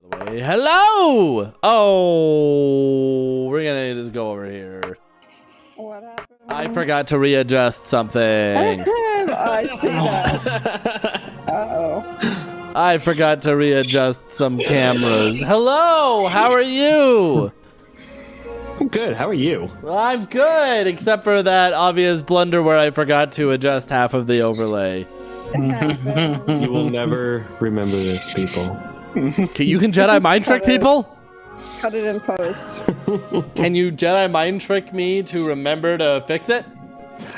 Hello! Oh, we're gonna just go over here. What happened? I forgot to readjust something. I see that. Uh-oh. I forgot to readjust some cameras. Hello, how are you? I'm good. How are you? I'm good, except for that obvious blunder where I forgot to adjust half of the overlay. You will never remember this, people. You can Jedi mind trick people? Cut it in post. Can you Jedi mind trick me to remember to fix it?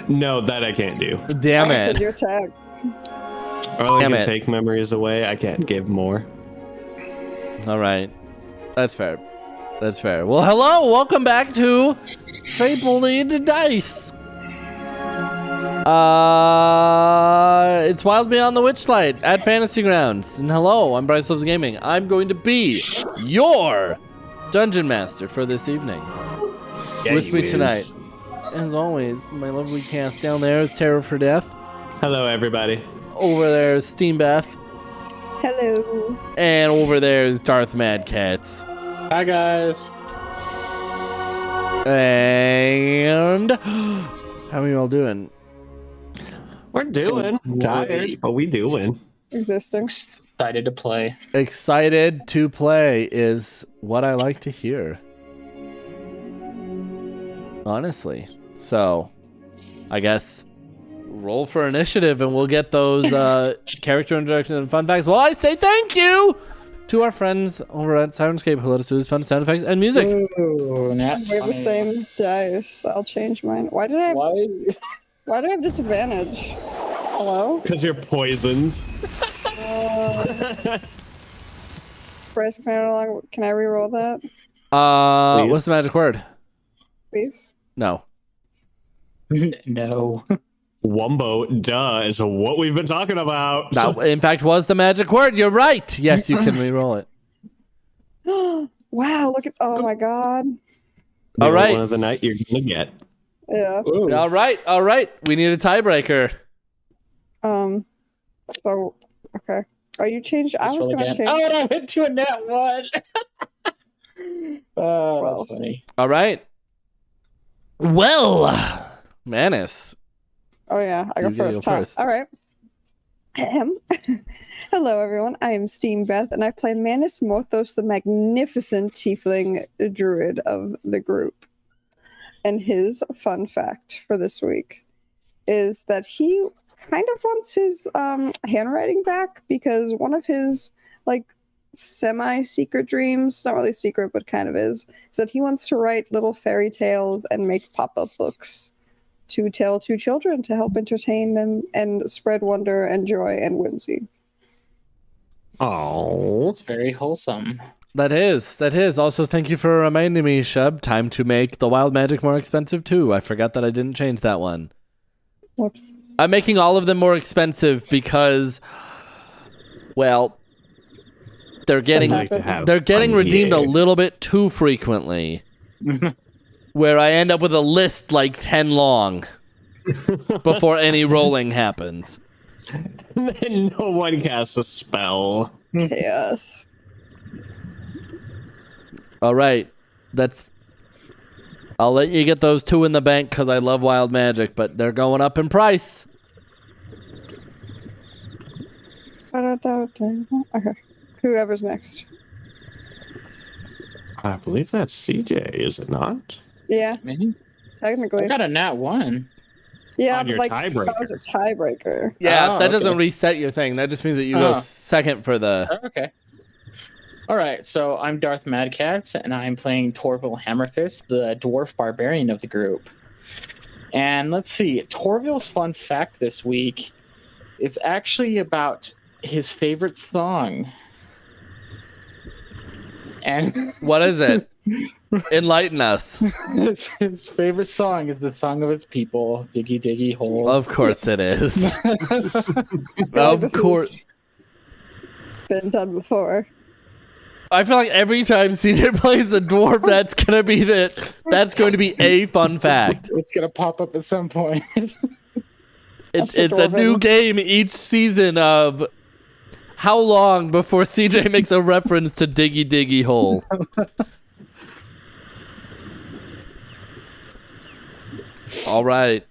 No, that I can't do. Damn Answered it. your text. Or I Damn can it. take memories away. I can't give more. All right. That's fair. That's fair. Well, hello. Welcome back to Fabled Dice. It's Wild Beyond the Witchlight at Fantasy Grounds. And hello, I'm Bryce Loves Gaming. I'm going to be your Dungeon Master for this evening. Yeah, With you me is. tonight, as always, my lovely cast down there is Terror for Death. Hello, everybody. Over there is Steam Beth. Hello. And over there is Darth Mad Cats. Hi guys. And how are you all doing? We're doing. Tired, but we doing. Existing. Excited to play. Excited to play is what I like to hear. Honestly. So, I guess roll for initiative and we'll get those character introductions and fun facts. Well, I say thank you to our friends over at Sirenscape who let us do these fun sound effects and music. Ooh, Nat We have the 20. same dice. I'll change mine. Why do I have disadvantage? Hello? Because you're poisoned. Bryce, can I re-roll that, Please. What's the magic word? please? No. No. Wumbo, duh, is what we've been talking about. That, in fact, was the magic word. You're right. Yes, you can re-roll it. Wow, look at, oh my god. The All right. one of the night you're gonna get. Yeah. Ooh. All right. We need a tiebreaker. So, okay. Oh, you changed, I was Roll gonna again. change. Oh, and I went to a nat 1. Oh, Well. that's funny. All right. Well, Manus. Oh yeah, I go You gotta first. go Huh? first. All right. Hello everyone, I am Steam Beth and I play Manus Morthos, the magnificent tiefling druid of the group. And his fun fact for this week is that he kind of wants his handwriting back because one of his like semi-secret dreams, not really secret but kind of is that he wants to write little fairy tales and make pop-up books to tell to children to help entertain them and spread wonder and joy and whimsy. Oh. It's very wholesome. That is. Also, thank you for reminding me, Shub. Time to make the wild magic more expensive, too. I forgot that I didn't change that one. Whoops. I'm making all of them more expensive because, well, they're getting Like to have redeemed a yeah. little bit too frequently, where I end up with a list like 10 long before any rolling happens. Then no one casts a spell. Chaos. All right, I'll let you get those 2 in the bank because I love wild magic, but they're going up in price. Okay. Whoever's next. I believe that's CJ, is it not? Yeah, Man, technically. I got a nat 1. Yeah, On but your like tiebreaker. that was a tiebreaker. Yeah, Oh, that doesn't okay. reset your thing. That just means that you go Oh. second for the. Oh, okay. All right, so I'm Darth Madcats, and I'm playing Torville Hammerfist, the dwarf barbarian of the group. And let's see, Torville's fun fact this week is actually about his favorite song. And What is it? Enlighten us. his favorite song is the song of his people, Diggy Diggy Hole. Of course it is. Of Of course. Been done before. I feel like every time CJ plays a dwarf, that's going to be a fun fact. It's gonna pop up at some point. It's a new game each season of how long before CJ makes a reference to Diggy Diggy Hole? All right.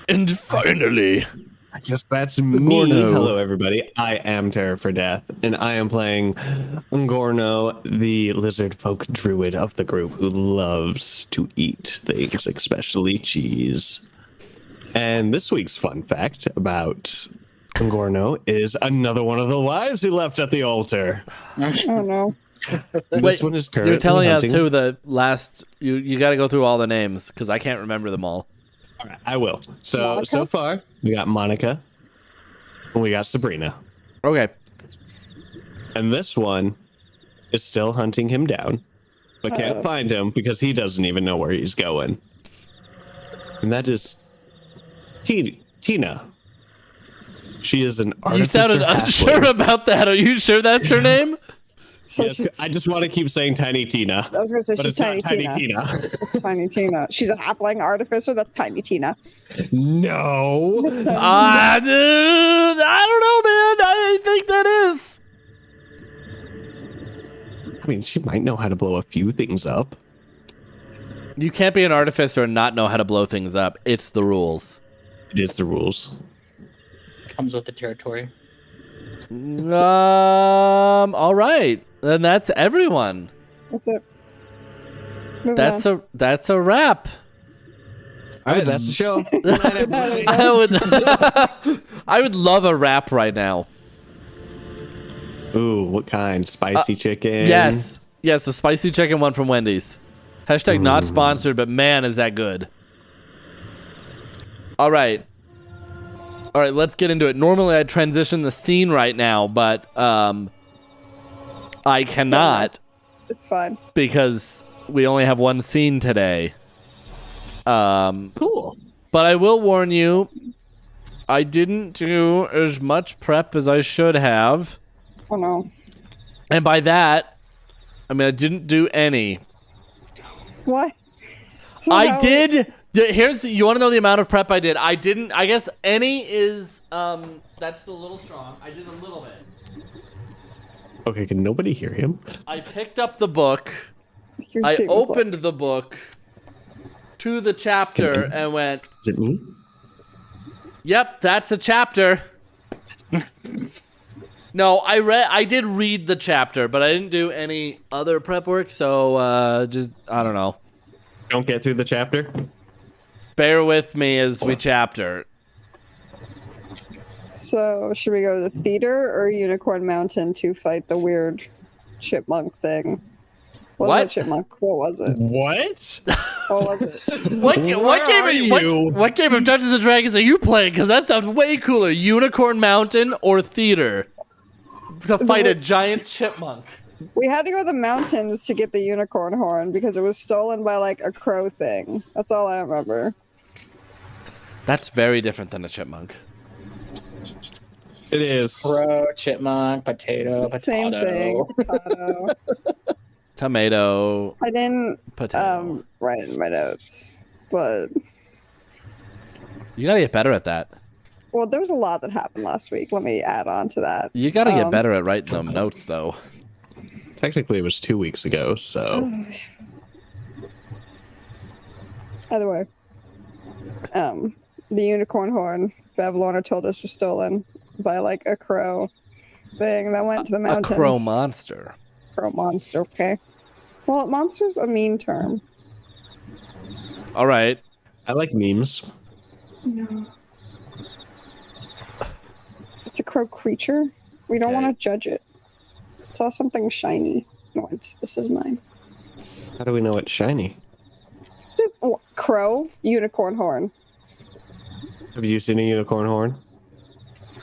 And finally, I guess that's me. Gorno. Hello, everybody. I am Terror for Death, and I am playing Gorno, the lizard folk druid of the group who loves to eat things, especially cheese. And this week's fun fact about Gorno is another one of the lives he left at the altar. Oh no. This one is currently you're telling hunting. us who the last... You got to go through all the names, because I can't remember them all. All right, I will. So Monica? far, we got Monica, and we got Sabrina. Okay. And this one is still hunting him down, but can't find him because he doesn't even know where he's going. And that is Tina. She is an You artificer sounded unsure halfling. about that. Are you sure that's her name? So Yes, she's, I just want to keep saying Tiny Tina, I was gonna say but she's it's not Tiny Tiny Tina. Tina. Tiny Tina. She's a halfling artificer. That's Tiny Tina. No. Dude, I don't know, man. I think that is. I mean, she might know how to blow a few things up. You can't be an artificer and not know how to blow things up. It's the rules. It is the rules. Comes with the territory. All right. Then that's everyone. That's it. Moving That's a wrap. All right, that's the show. Good night, everybody. I would I would love a wrap right now. Ooh, what kind? Spicy chicken? Yes. Yes, a spicy chicken one from Wendy's. Hashtag not sponsored, but man, is that good. All right. All right, let's get into it. Normally I'd transition the scene right now, but I cannot It's fine. because we only have one scene today. Cool. But I will warn you, I didn't do as much prep as I should have. Oh no. And by that, I mean I didn't do any. What? So I how- did. You want to know the amount of prep I did? I didn't. I guess any is that's a little strong. I did a little bit. Okay, can nobody hear him? I picked up the book. Here's I David's opened book. the book to the chapter and went, Is it me? "Yep, that's a chapter." No, I did read the chapter, but I didn't do any other prep work. So just I don't know. Don't get through the chapter? Bear with me as we chapter. So should we go to the theater or Unicorn Mountain to fight the weird chipmunk thing? What? Was it chipmunk? What was it? What? What was it? What Where game are of, you? what game of Dungeons and Dragons are you playing? Because that sounds way cooler. Unicorn Mountain or theater to fight a giant chipmunk. We had to go to the mountains to get the unicorn horn because it was stolen by like a crow thing. That's all I remember. That's very different than a chipmunk. It is. Crow, chipmunk, potato, Same thing. potato. Potato. Tomato, I didn't potato. write in my notes, but You gotta get better at that. well, there was a lot that happened last week. Let me add on to that. You gotta get better at writing them notes, though. Technically, it was 2 weeks ago, so. Either way, the unicorn horn Bavlorna told us was stolen by like a crow thing that went to the A mountains. crow monster. Crow monster. Okay. Well, monster's a mean term. All right. I like memes. No. It's a crow creature. We don't Okay. want to judge it. Saw something shiny. No, this is mine. How do we know it's shiny? Oh, crow, unicorn horn. Have you seen a unicorn horn?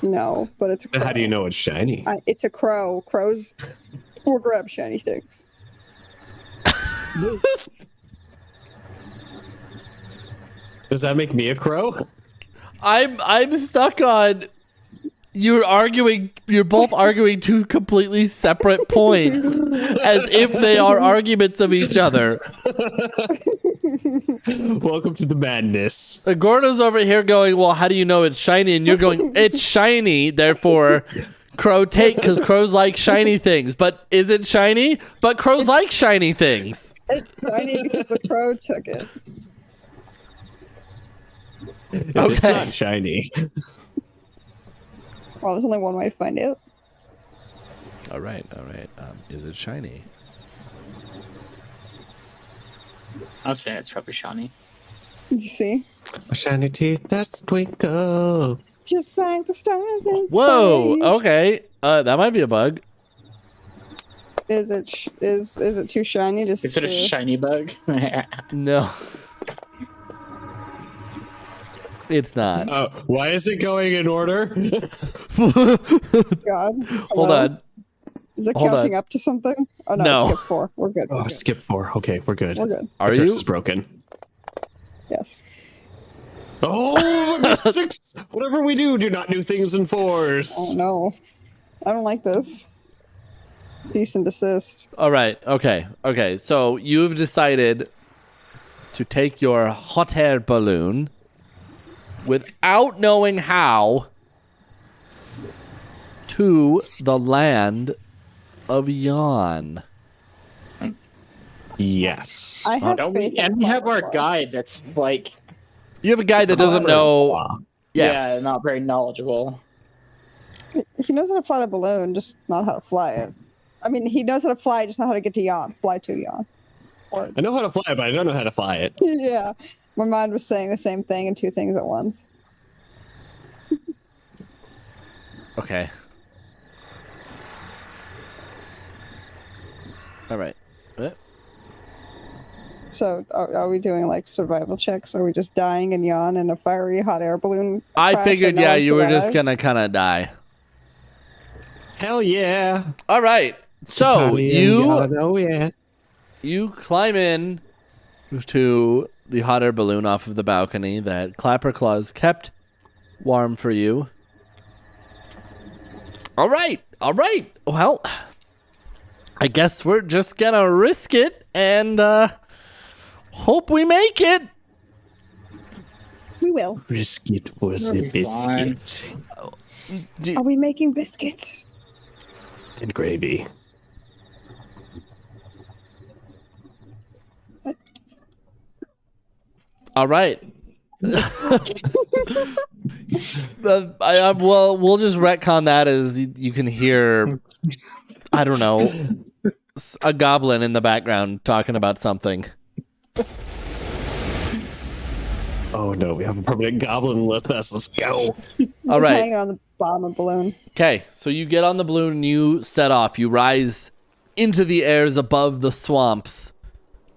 No, but it's a crow. How do you know it's shiny? It's a crow. Crows will grab shiny things. Does that make me a crow? I'm stuck on. You're both arguing two completely separate points as if they are arguments of each other. Welcome to the madness. Gordo's over here going, well, how do you know it's shiny? And you're going, it's shiny, therefore Crow take because crows like shiny things. But is it shiny? But crows like shiny things. It's shiny because the crow took it. It's Okay. not shiny. Well, there's only one way to find out. All right. Is it shiny? I'm saying it's probably shiny. You see? Shiny teeth that twinkle. Just like the stars in Whoa. space. Okay. That might be a bug. Is it too shiny? Just Is it a shiny bug? No. It's not. Why is it going in order? God. Hold Hello? on. Is it Hold counting on. up to something? Oh no, No. skip 4. We're good. We're Oh, good. skip 4. Okay, we're good. We're good. Are the curse you? is broken. Yes. Oh, there's 6. Whatever we do not do things in 4s. Oh no. I don't like this. Cease and desist. All right. Okay. So you've decided to take your hot air balloon without knowing how to the land of Yon. Yes. I have Don't faith we, in and we have our Firefly. guide that's like, You have a guy that doesn't know. yeah, Yes. not very knowledgeable. He knows how to fly the balloon, just not how to fly it. I mean, he knows how to fly, just not how to get to Yon. Fly to Yon. Or I know how to fly, but I don't know how to fly it. yeah. My mind was saying the same thing and 2 things at once. Okay. All right. What? So are we doing like survival checks? Are we just dying in Yon in a fiery hot air balloon? I crash figured, and no yeah, one you were just survived? gonna kind of die. Hell yeah. All right. So Oh yeah. you climb in to the hot air balloon off of the balcony that Clapper Claus kept warm for you. All right. Well, I guess we're just gonna risk it and hope we make it. We will. Risk it was It'll a be fine. biscuit Are we making biscuits? and gravy. All right. Well, we'll just retcon that as you can hear, I don't know, a goblin in the background talking about something. Oh no, we have a permanent goblin with us. Let's go. All Just right. hanging on the bottom of the balloon. Okay, so you get on the balloon and you set off. You rise into the airs above the swamps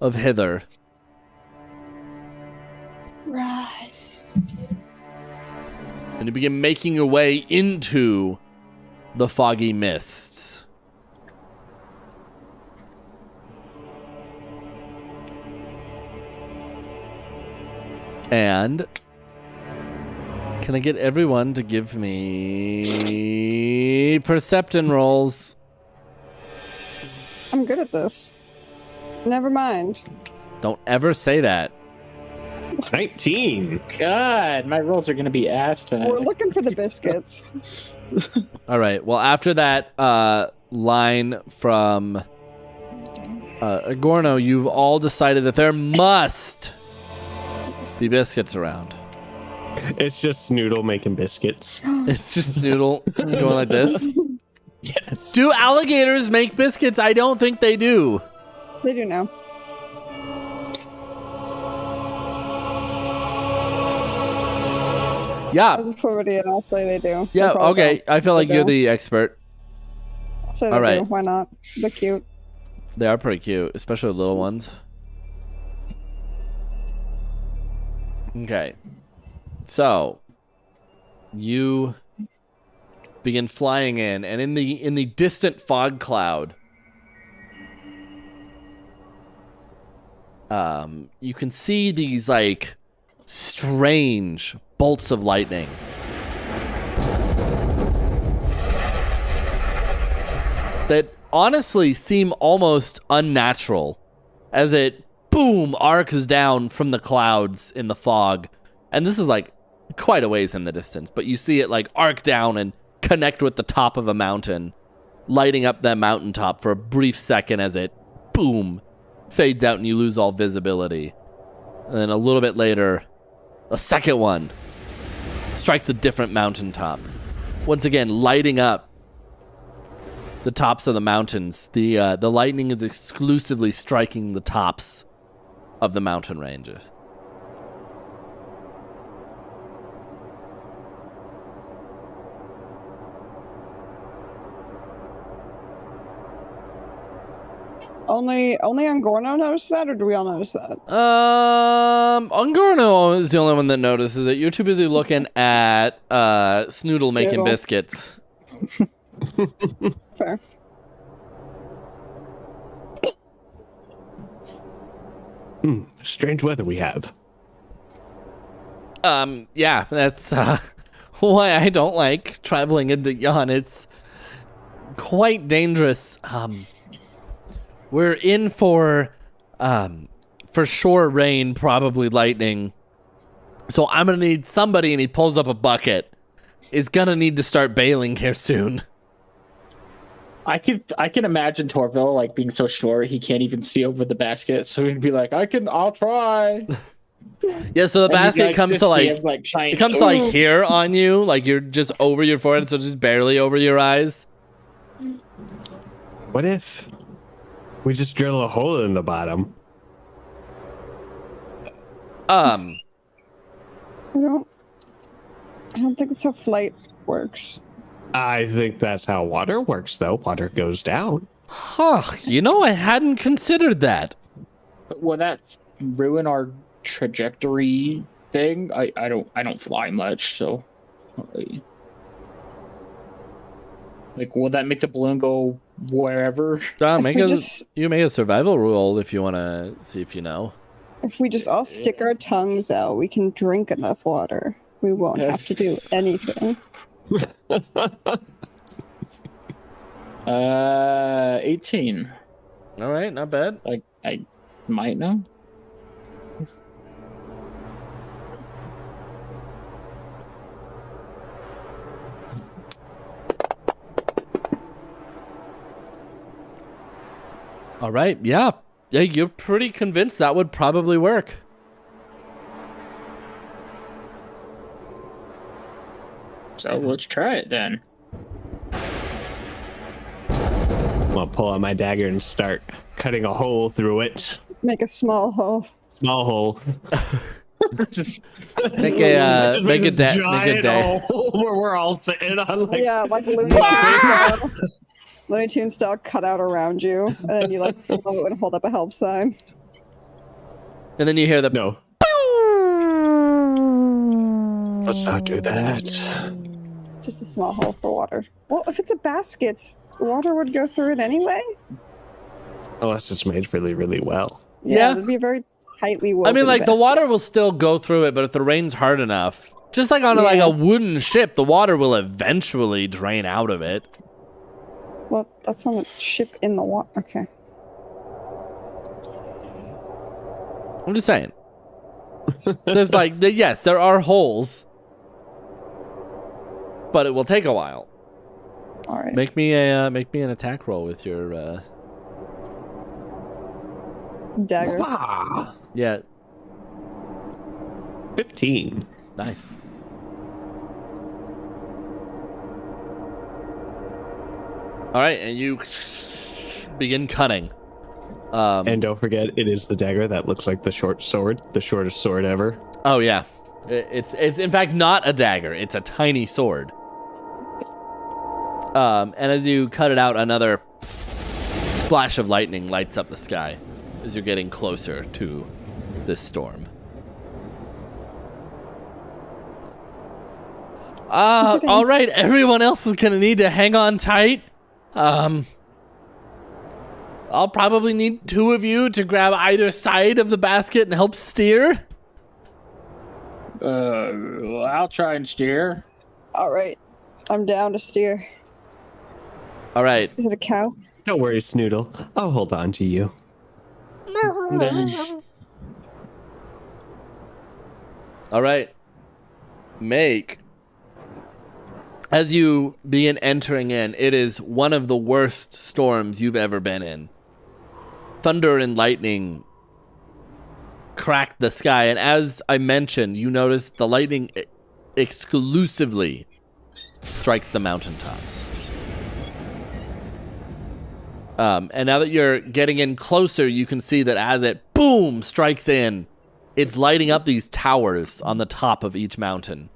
of Hither. Rise. And you begin making your way into the foggy mists. And can I get everyone to give me Perception rolls? I'm good at this. Never mind. Don't ever say that. 19. God, my rolls are gonna be ass tonight. We're looking for the biscuits. All right. Well, after that line from Agorno, you've all decided that there must be biscuits around. It's just Snoodle making biscuits. It's just Noodle going like this. Yes. Do alligators make biscuits? I don't think they do. They do now. Yeah. As a Floridian, I'll say they do. They Yeah. probably Okay. don't. I feel like They you're do. the expert. I'll say they all right. do. Why not? They're cute. They are pretty cute, especially the little ones. Okay. So you begin flying in, and in the distant fog cloud, you can see these like strange bolts of lightning. That honestly seem almost unnatural as it boom arcs down from the clouds in the fog. And this is like quite a ways in the distance, but you see it like arc down and connect with the top of a mountain, lighting up that mountaintop for a brief second as it, boom, fades out and you lose all visibility. And then a little bit later, a second one strikes a different mountaintop. Once again, lighting up the tops of the mountains. The lightning is exclusively striking the tops of the mountain ranges. Only Ungorno noticed that, or do we all notice that? Ungorno is the only one that notices it. You're too busy looking at Snoodle making Snoodle. biscuits. Fair. Strange weather we have. Yeah, that's why I don't like traveling into Yon. It's quite dangerous. We're in for sure rain, probably lightning. So I'm gonna need somebody, and he pulls up a bucket, is gonna need to start bailing here soon. I can imagine Torville like being so short he can't even see over the basket, so he'd be like, I'll try. Yeah, so the And basket like, comes just to see like him, like trying it comes to like here on you, like you're just over your forehead, so just barely over your eyes. What if we just drill a hole in the bottom? I don't think that's how flight works. I think that's how water works, though. Water goes down. Huh, I hadn't considered that. Will that ruin our trajectory thing? I don't fly much, so like will that make the balloon go wherever? Make we a just- you make a survival roll if you want to see if you know. If we just all stick our tongues out, we can drink enough water. We won't have to do anything. 18. All right, not bad. Like I might know. All right, yeah, you're pretty convinced that would probably work. So let's try it then. I'm gonna pull out my dagger and start cutting a hole through it. Make a small hole. Small hole. Just Make a Just make a this day. Make a giant day. hole where we're all sitting on like. Yeah, like Looney Tunes style. Looney Tunes style cut out around you, and then you like float and hold up a help sign. And then you hear the No. Let's not do that. Just a small hole for water. Well, if it's a basket, water would go through it anyway. Unless it's made really, really well. Yeah. It'd be a very tightly woven. I mean, like the basket. water will still go through it, but if the rain's hard enough, just like on like Yeah. a wooden ship, the water will eventually drain out of it. Well, that's on a ship in the water. Okay. I'm just saying. There's like, yes, there are holes, but it will take a while. All right. Make me an attack roll with your Dagger. Ah, yeah, 15. nice. All right, and you begin cutting. And don't forget, it is the dagger that looks like the short sword, the shortest sword ever. Oh yeah, it's in fact not a dagger; it's a tiny sword. And as you cut it out, another flash of lightning lights up the sky as you're getting closer to this storm. All right, everyone else is gonna need to hang on tight. I'll probably need two of you to grab either side of the basket and help steer. I'll try and steer. All right. I'm down to steer. All right. Is it a cow? Don't worry, Snoodle. I'll hold on to you. All right. Make As you begin entering in, it is one of the worst storms you've ever been in. Thunder and lightning crack the sky, and as I mentioned, you notice the lightning exclusively strikes the mountaintops. And now that you're getting in closer, you can see that as it boom strikes in, it's lighting up these towers on the top of each mountain.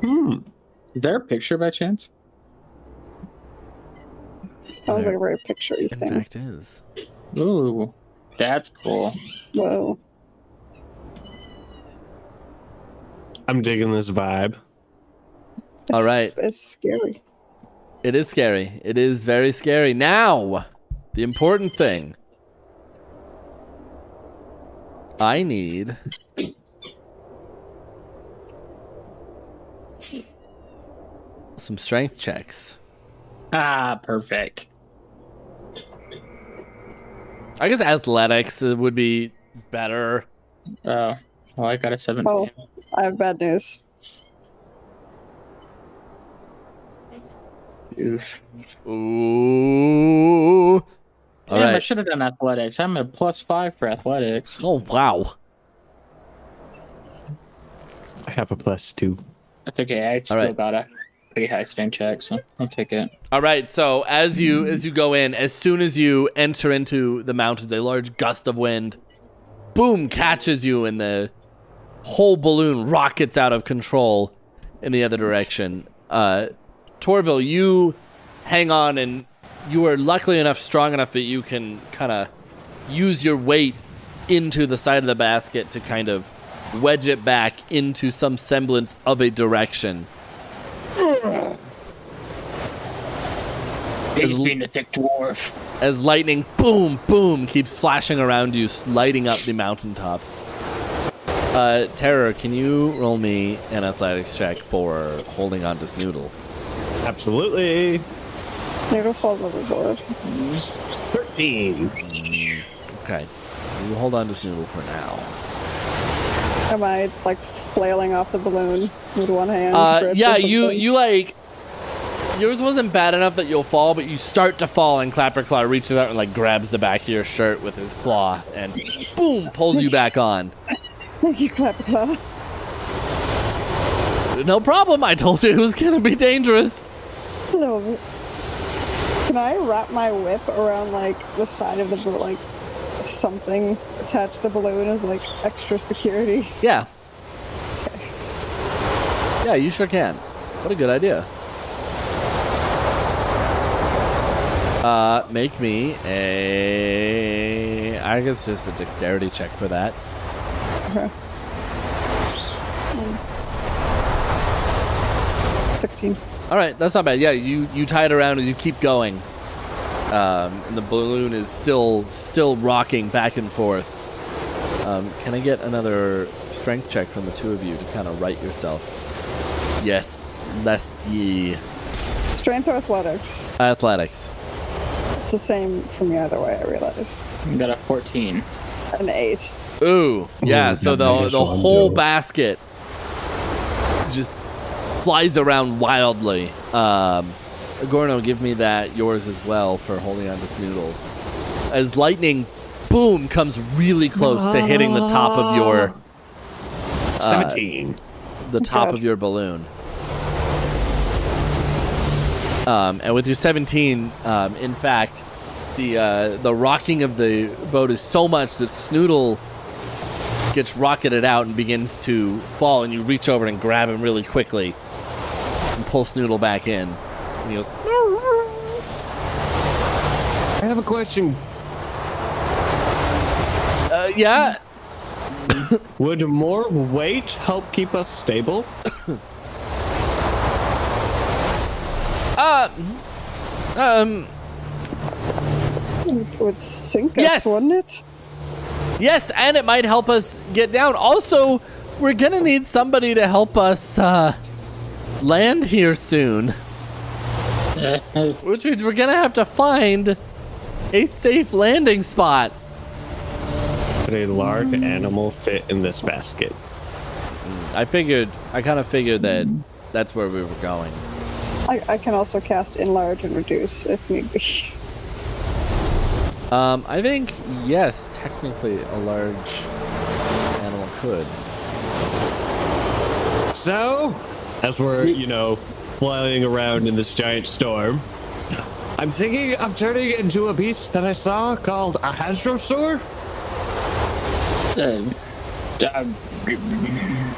Is there a picture by chance? Sounds like a very picture-y In thing. fact, is. Ooh, that's cool. Whoa. I'm digging this vibe. All right. It's scary. It is scary. It is very scary. Now, the important thing. I need some strength checks. Ah, perfect. I guess athletics would be better. Oh, well, I got a 17. Well, I have bad news. Oof. Ooh. All Damn, I right. should have done athletics. I'm at +5 for athletics. Oh, wow. I have a +2. That's okay. I still right. got a pretty high strength check, so I'll take it. All right. So as you go in, as soon as you enter into the mountains, a large gust of wind, boom, catches you, and the whole balloon rockets out of control in the other direction. Torville, you hang on, and you are luckily enough, strong enough that you can kind of use your weight into the side of the basket to kind of wedge it back into some semblance of a direction. He's being a thick dwarf. As lightning, boom, boom, keeps flashing around you, lighting up the mountaintops. Terror, can you roll me an athletics check for holding on to Snoodle? Absolutely. Noodle falls overboard. 13. Okay. You hold on to Snoodle for now. Am I like flailing off the balloon with one hand? grip or Yeah, something? you like, yours wasn't bad enough that you'll fall, but you start to fall, and Clapperclaw reaches out and like grabs the back of your shirt with his claw and boom, pulls you back on. Thank you, Clapperclaw. No problem, I told you it was gonna be dangerous. No. Can I wrap my whip around like the side of the balloon, like something attached to the balloon as like extra security? Yeah. Yeah, you sure can. What a good idea. Make me I guess just a dexterity check for that. Okay. 16. All right, that's not bad. Yeah, you tie it around as you keep going, and the balloon is still rocking back and forth. Can I get another strength check from the two of you to kind of right yourself? Yes, lest ye. Strength or athletics? Athletics. It's the same for me either way, I realize. I got a 14. An 8. Ooh, yeah. Ooh, So that might the just whole undo. basket just flies around wildly. Gorno, give me that, yours as well, for holding on to Snoodle. As lightning, boom, comes really close to hitting the top of your 17. the top God. of your balloon. And with your 17, in fact, the rocking of the boat is so much that Snoodle gets rocketed out and begins to fall, and you reach over and grab him really quickly and pull Snoodle back in. And he goes, I have a question. yeah. Would more weight help keep us stable? It would sink Yes. us, wouldn't it? Yes, and it might help us get down. Also, we're gonna need somebody to help us land here soon. Which means we're gonna have to find a safe landing spot. Could a large animal fit in this basket? I kind of figured that that's where we were going. I can also cast enlarge and reduce if need be. I think, yes, technically a large animal could. So, as we're, flying around in this giant storm, I'm thinking of turning it into a beast that I saw called a hadrosaur.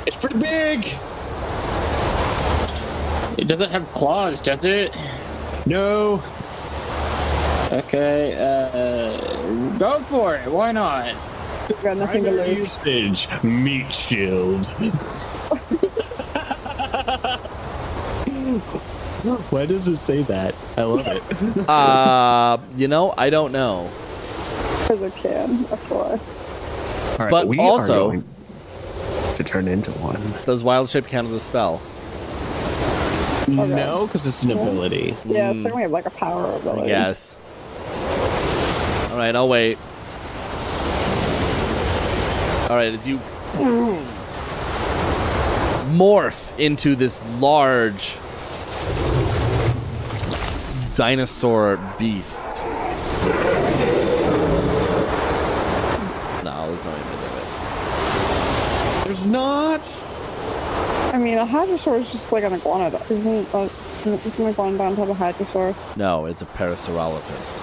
It's pretty big. It doesn't have claws, does it? No. Okay, go for it. Why not? We've got nothing to Primary lose. usage, meat shield. Why does it say that? I love it. I don't know. Because it can, that's why. All right, But we also- are going to turn into one. Does wild shape count as a spell? No, because it's an ability. Yeah, it's certainly like a power ability. Yes. All right, I'll wait. All right, as you morph into this large dinosaur beast. No, there's no image of it. There's not. I mean, a hadrosaur is just like an iguanodon. Isn't an iguanodon type of hadrosaur? No, it's a Parasaurolophus.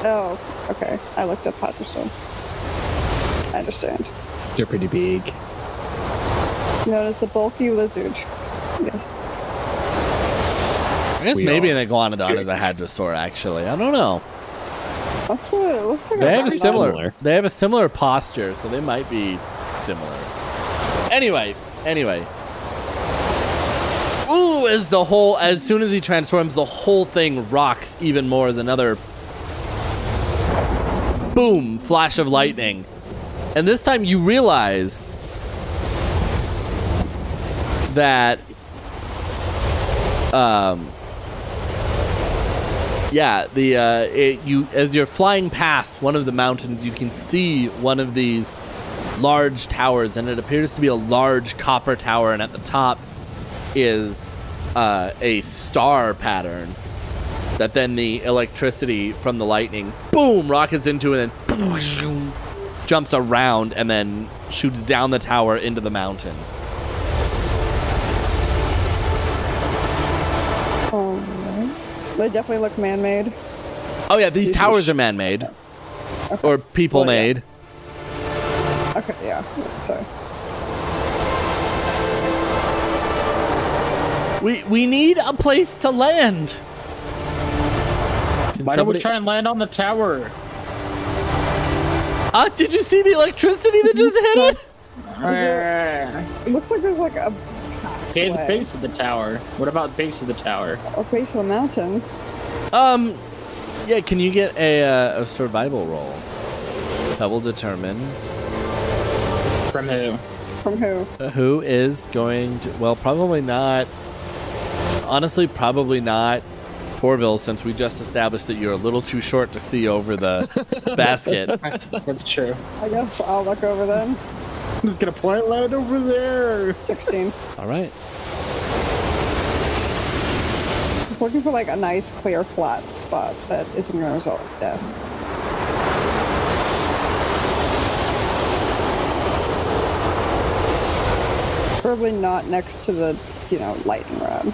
Oh, okay. I looked up hadrosaur. I understand. They're pretty big. Known as the bulky lizard. Yes. I guess We maybe are an iguanodon is a hadrosaur. Actually, I don't know. That's what it looks like. They have a hadrosaur. similar. They have a similar posture, so they might be similar. Anyway. Ooh, as soon as he transforms, the whole thing rocks even more as another boom, flash of lightning. And this time you realize that as you're flying past one of the mountains, you can see one of these large towers, and it appears to be a large copper tower, and at the top is a star pattern that then the electricity from the lightning boom rockets into, and then jumps around and then shoots down the tower into the mountain. They definitely look man-made. Oh yeah, these towers are man-made or people-made. Okay, yeah. Sorry. We need a place to land. Why don't we try and land on the tower? Did you see the electricity that just hit it? It looks like there's like a Okay, the pathway. base of the tower. What about the base of the tower? A base of the mountain. Yeah, can you get a survival roll? That will determine From who? From who? who is going to, well, probably not, honestly, probably not Torville, since we just established that you're a little too short to see over the basket. That's true. I guess I'll look over then. I'm just gonna point land over there. 16. All right. Just looking for like a nice, clear, flat spot that isn't going to result in death. Probably not next to the, lightning rod.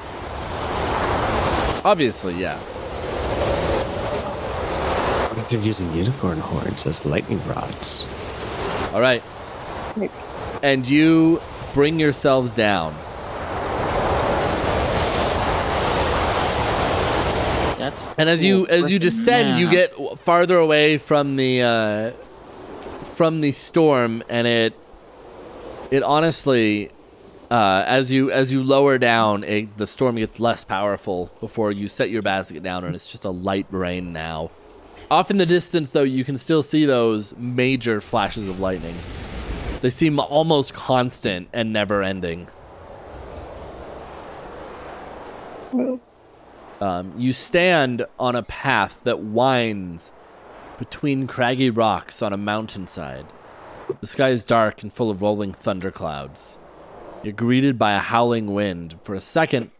Obviously, yeah. But they're using unicorn horns as lightning rods. All right. Maybe. And you bring yourselves down. That's And as you descend, you get farther away from the storm, and it honestly, as you lower down, the storm gets less powerful before you set your basket down, and it's just a light rain now. Off in the distance, though, you can still see those major flashes of lightning. They seem almost constant and never ending. You stand on a path that winds between craggy rocks on a mountainside. The sky is dark and full of rolling thunderclouds. You're greeted by a howling wind. For a second,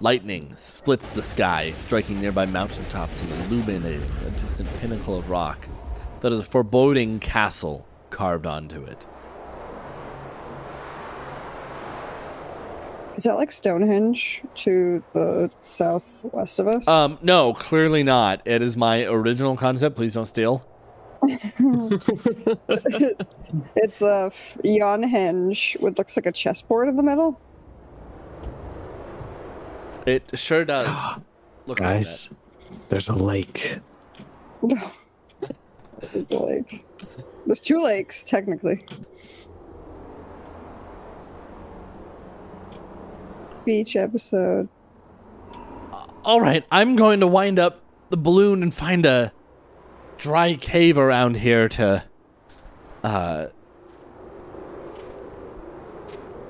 lightning splits the sky, striking nearby mountaintops and illuminating a distant pinnacle of rock that has a foreboding castle carved onto it. Is that like Stonehenge to the southwest of us? No, clearly not. It is my original concept. Please don't steal. It's a Stonehenge with looks like a chessboard in the middle. It sure does. Look like Guys, there's a lake. There's a lake. There's 2 lakes, technically. Beach episode. All right, I'm going to wind up the balloon and find a dry cave around here to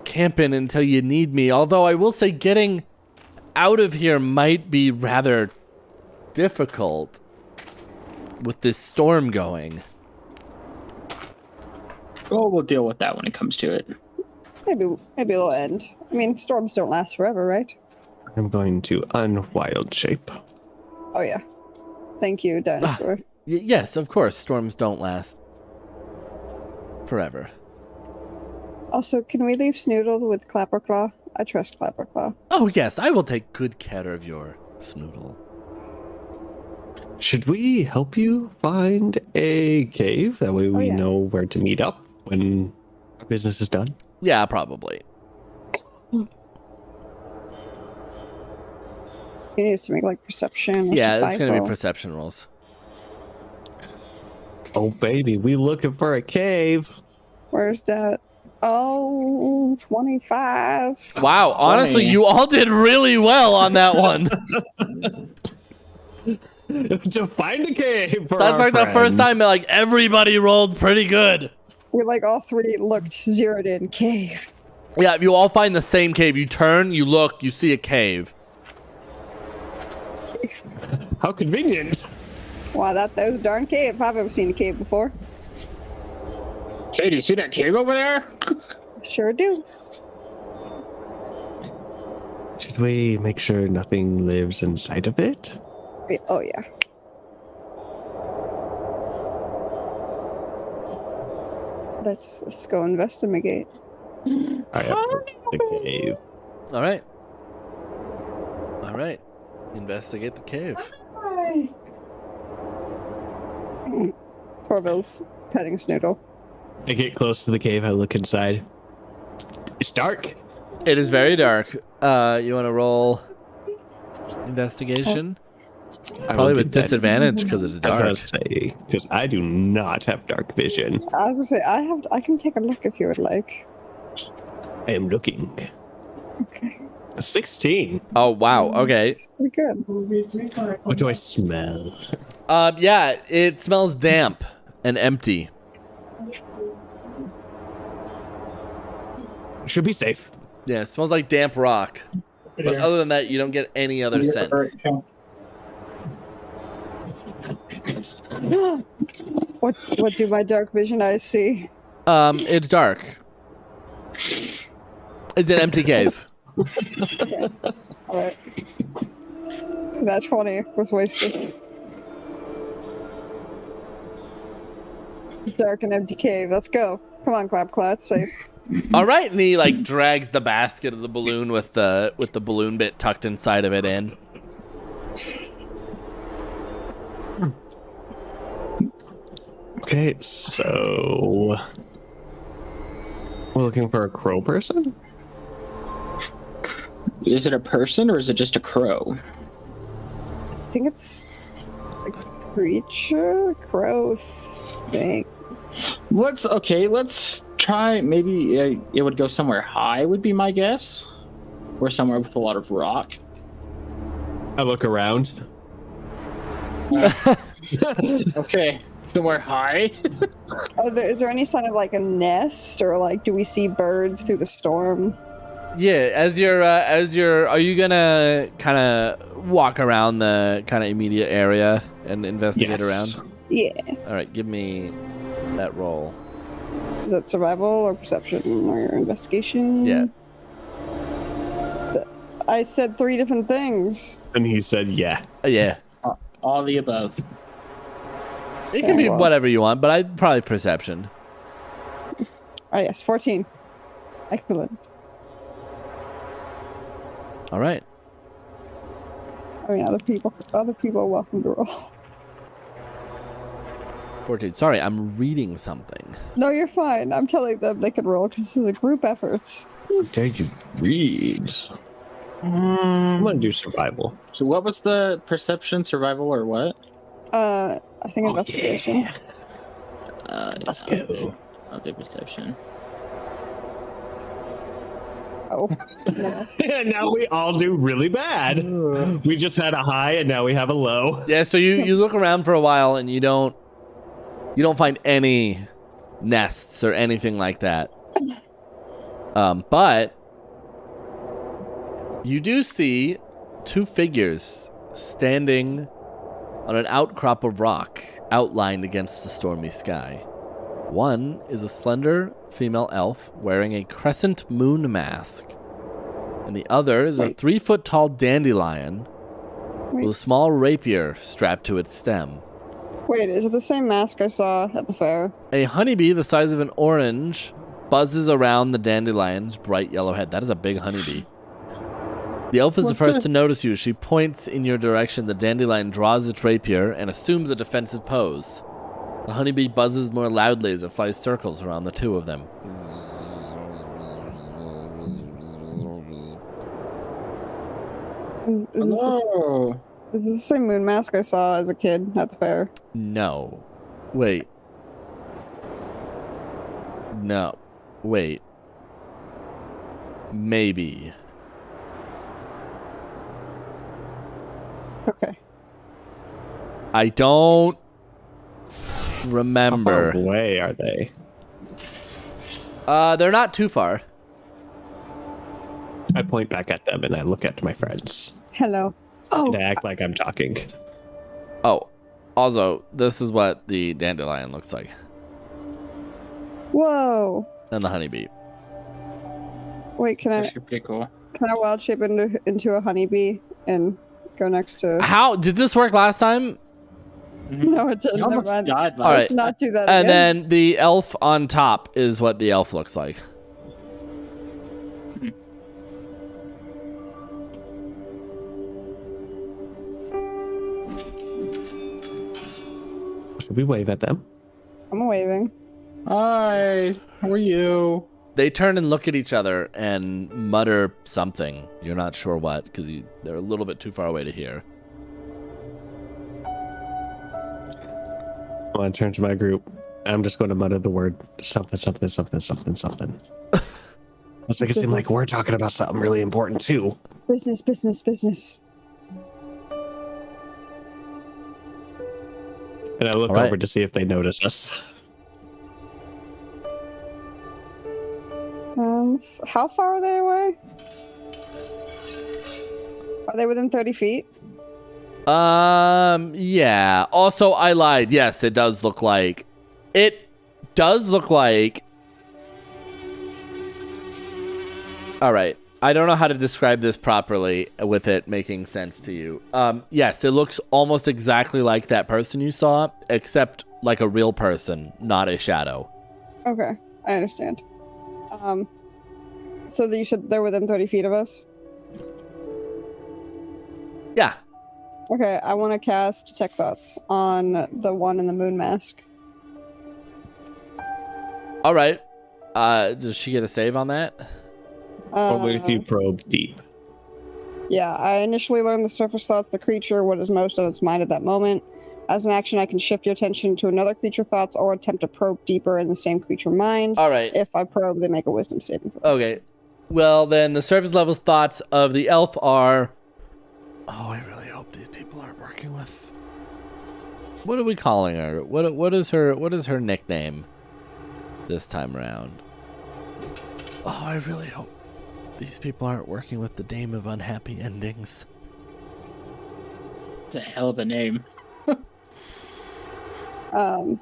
camp in until you need me. Although I will say getting out of here might be rather difficult with this storm going. Oh, we'll deal with that when it comes to it. Maybe it'll end. I mean, storms don't last forever, right? I'm going to unwild shape. Oh yeah. Thank you, dinosaur. Yes, of course, storms don't last forever. Also, can we leave Snoodle with Clapperclaw? I trust Clapperclaw. Oh, yes, I will take good care of your Snoodle. Should we help you find a cave? That way we yeah. know where to meet up when our business is done. Yeah, probably. He needs to make like perception. Or Yeah, it's going to be survival. perception rolls. Oh, baby, we looking for a cave. Where's that? Oh, 25. Wow, honestly, Funny. you all did really well on that one. To find a cave for That's our like the first friends. time like everybody rolled pretty good. We like all 3 looked zeroed in cave. Yeah, if you all find the same cave, you turn, you look, you see a cave. How convenient. Wow, that was a darn cave. I've ever seen a cave before. Hey, do you see that cave over there? Sure do. Should we make sure nothing lives inside of it? Oh yeah. Let's go investigate. I have the cave. All right. All right. Investigate the cave. Torville's petting Snoodle. I get close to the cave. I look inside. It's dark. It is very dark. You want to roll investigation? I will Probably do with that. disadvantage because it's I was dark. about to say, because I do not have dark vision. I was gonna say I can take a look if you would like. I am looking. Okay. A 16. Oh wow. Okay. It's pretty good. What do I smell? Yeah, it smells damp and empty. Should be safe. Yeah, it smells like damp rock. But other than that, you don't get any other sense. What do my dark vision eyes see? It's dark. It's an empty cave. Alright. That 20 was wasted. Dark and empty cave. Let's go. Come on, Clapclaw. It's safe. All right, and he like drags the basket of the balloon with the balloon bit tucked inside of it in. Okay, so we're looking for a crow person. Is it a person or is it just a crow? I think it's a creature, crow thing. Let's try. Maybe it would go somewhere high, would be my guess, or somewhere with a lot of rock. I look around. Okay, somewhere high. Is there any sign of like a nest, or like do we see birds through the storm? Yeah, as you're, are you gonna kind of walk around the kind of immediate area and investigate around? Yeah. All right, give me that roll. Is that survival or perception or investigation? Yeah. I said 3 different things. And he said, yeah. Yeah. All the above. It can be well. whatever you want, but I'd probably perception. Oh, yes, 14. Excellent. All right. I mean, other people are welcome to roll. 14. Sorry, I'm reading something. No, you're fine. I'm telling them they can roll because this is a group effort. Dare you read? I'm gonna do survival. So what was the perception, survival, or what? I think investigation. Yeah. Let's I'll go. do- I'll do perception. Oh. No. And now we all do really bad. We just had a high and now we have a low. Yeah, so you look around for a while and you don't find any nests or anything like that. But you do see 2 figures standing on an outcrop of rock outlined against the stormy sky. One is a slender female elf wearing a crescent moon mask, and the other is a 3-foot-tall dandelion with a small rapier strapped to its stem. Wait, is it the same mask I saw at the fair? A honeybee the size of an orange buzzes around the dandelion's bright yellow head. That is a big honeybee. The elf is the first to notice you. She points in your direction. The dandelion draws its rapier and assumes a defensive pose. The honeybee buzzes more loudly as it flies circles around the 2 of them. Oh. Is it the same moon mask I saw as a kid at the fair? No. Wait. No. Wait. Maybe. Okay. I don't How remember. far away are they? They're not too far. I point back at them and I look at my friends. Hello. Oh, And I act like I'm talking. Oh, also, this is what the dandelion looks like. whoa. And the honeybee. Wait, can That's I pretty cool. wild shape into a honeybee and go next to? How did this work last time? No, it didn't. You Never almost mind. died. All right. Let's not do that And again. then the elf on top is what the elf looks like. Should we wave at them? I'm waving. Hi. How are you? They turn and look at each other and mutter something. You're not sure what, because they're a little bit too far away to hear. I want to turn to my group. I'm just going to mutter the word something, something, something, something, something. Let's make it seem like we're talking about something really important too. Business, business, business. And I look All right. over to see if they notice us. How far are they away? Are they within 30 feet? Yeah. Also, I lied. Yes, it does look like. It does look like. All right. I don't know how to describe this properly with it making sense to you. Yes, it looks almost exactly like that person you saw, except like a real person, not a shadow. Okay, I understand. So you said they're within 30 feet of us? Yeah. Okay, I want to cast Detect Thoughts on the one in the moon mask. All right. Does she get a save on that? Only if you probe deep. Yeah, I initially learned the surface thoughts of the creature, what is most on its mind at that moment. As an action, I can shift your attention to another creature thoughts or attempt to probe deeper in the same creature mind. All right. If I probe, they make a wisdom saving throw. Okay. Well, then the surface level thoughts of the elf are. Oh, I really hope these people are working with. What are we calling her? What is her nickname this time around? Oh, I really hope these people aren't working with the Dame of Unhappy Endings. It's a hell of a name. Okay.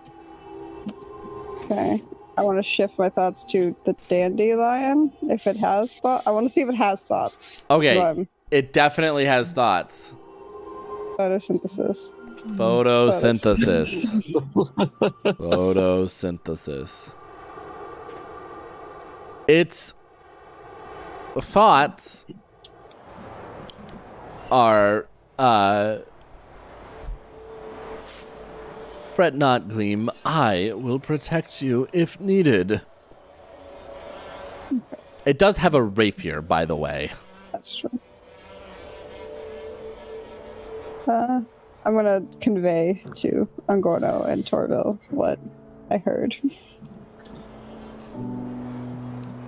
I want to shift my thoughts to the dandelion. If it has thought, I want to see if it has thoughts. Okay, it definitely has thoughts. Photosynthesis. Photosynthesis. Photosynthesis. Its thoughts are fret not, Gleam. I will protect you if needed. It does have a rapier, by the way. That's true. I'm gonna convey to Ungorno and Torville what I heard.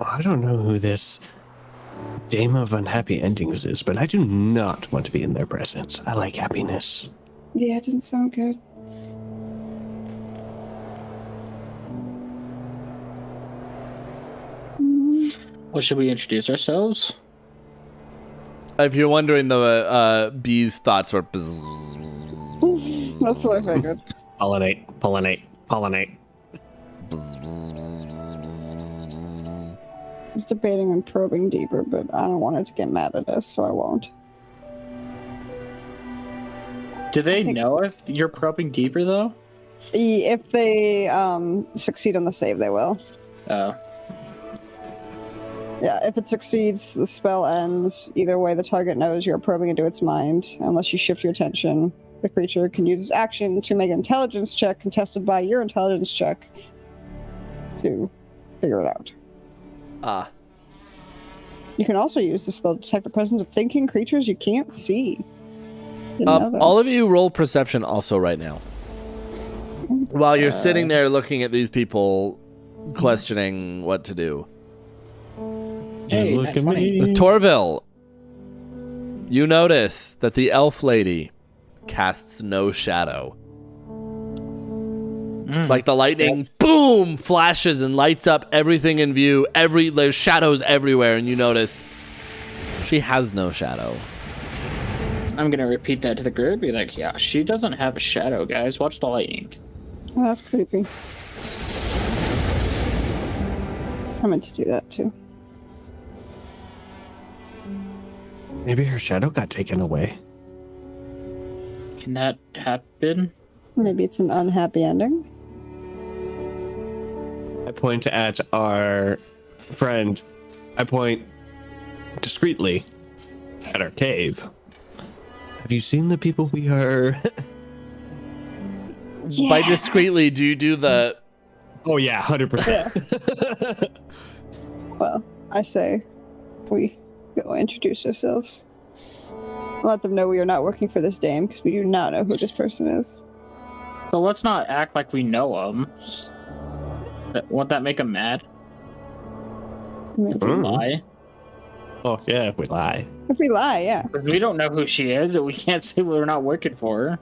I don't know who this Dame of Unhappy Endings is, but I do not want to be in their presence. I like happiness. Yeah, it doesn't sound good. Well, should we introduce ourselves? If you're wondering, the bee's thoughts were... That's what I figured. Pollinate, pollinate, pollinate. I was debating on probing deeper, but I don't want it to get mad at us, so I won't. Do they know if you're probing deeper, though? If they succeed on the save, they will. Oh. Yeah, if it succeeds, the spell ends. Either way, the target knows you're probing into its mind. Unless you shift your attention, the creature can use its action to make an intelligence check contested by your intelligence check to figure it out. Ah. You can also use the spell to detect the presence of thinking creatures you can't see. Didn't know that. All of you roll perception also right now. While you're sitting there looking at these people questioning what to do. Hey, Look at me. Torville, you notice that the elf lady casts no shadow. Like the lightning, boom, flashes and lights up everything in view. There's shadows everywhere, and you notice she has no shadow. I'm gonna repeat that to the group. Be like, yeah, she doesn't have a shadow, guys. Watch the lightning. Oh, that's creepy. I meant to do that too. Maybe her shadow got taken away. Can that happen? Maybe it's an unhappy ending. I point at our friend. I point discreetly at our cave. Have you seen the people we are? Yeah. By discreetly, do you do the... Oh yeah, 100%. Well, I say we go introduce ourselves. Let them know we are not working for this dame because we do not know who this person is. But let's not act like we know him. Won't that make him mad? If we lie? Oh yeah, if we lie. If we lie, yeah. Because we don't know who she is, and we can't say we're not working for her.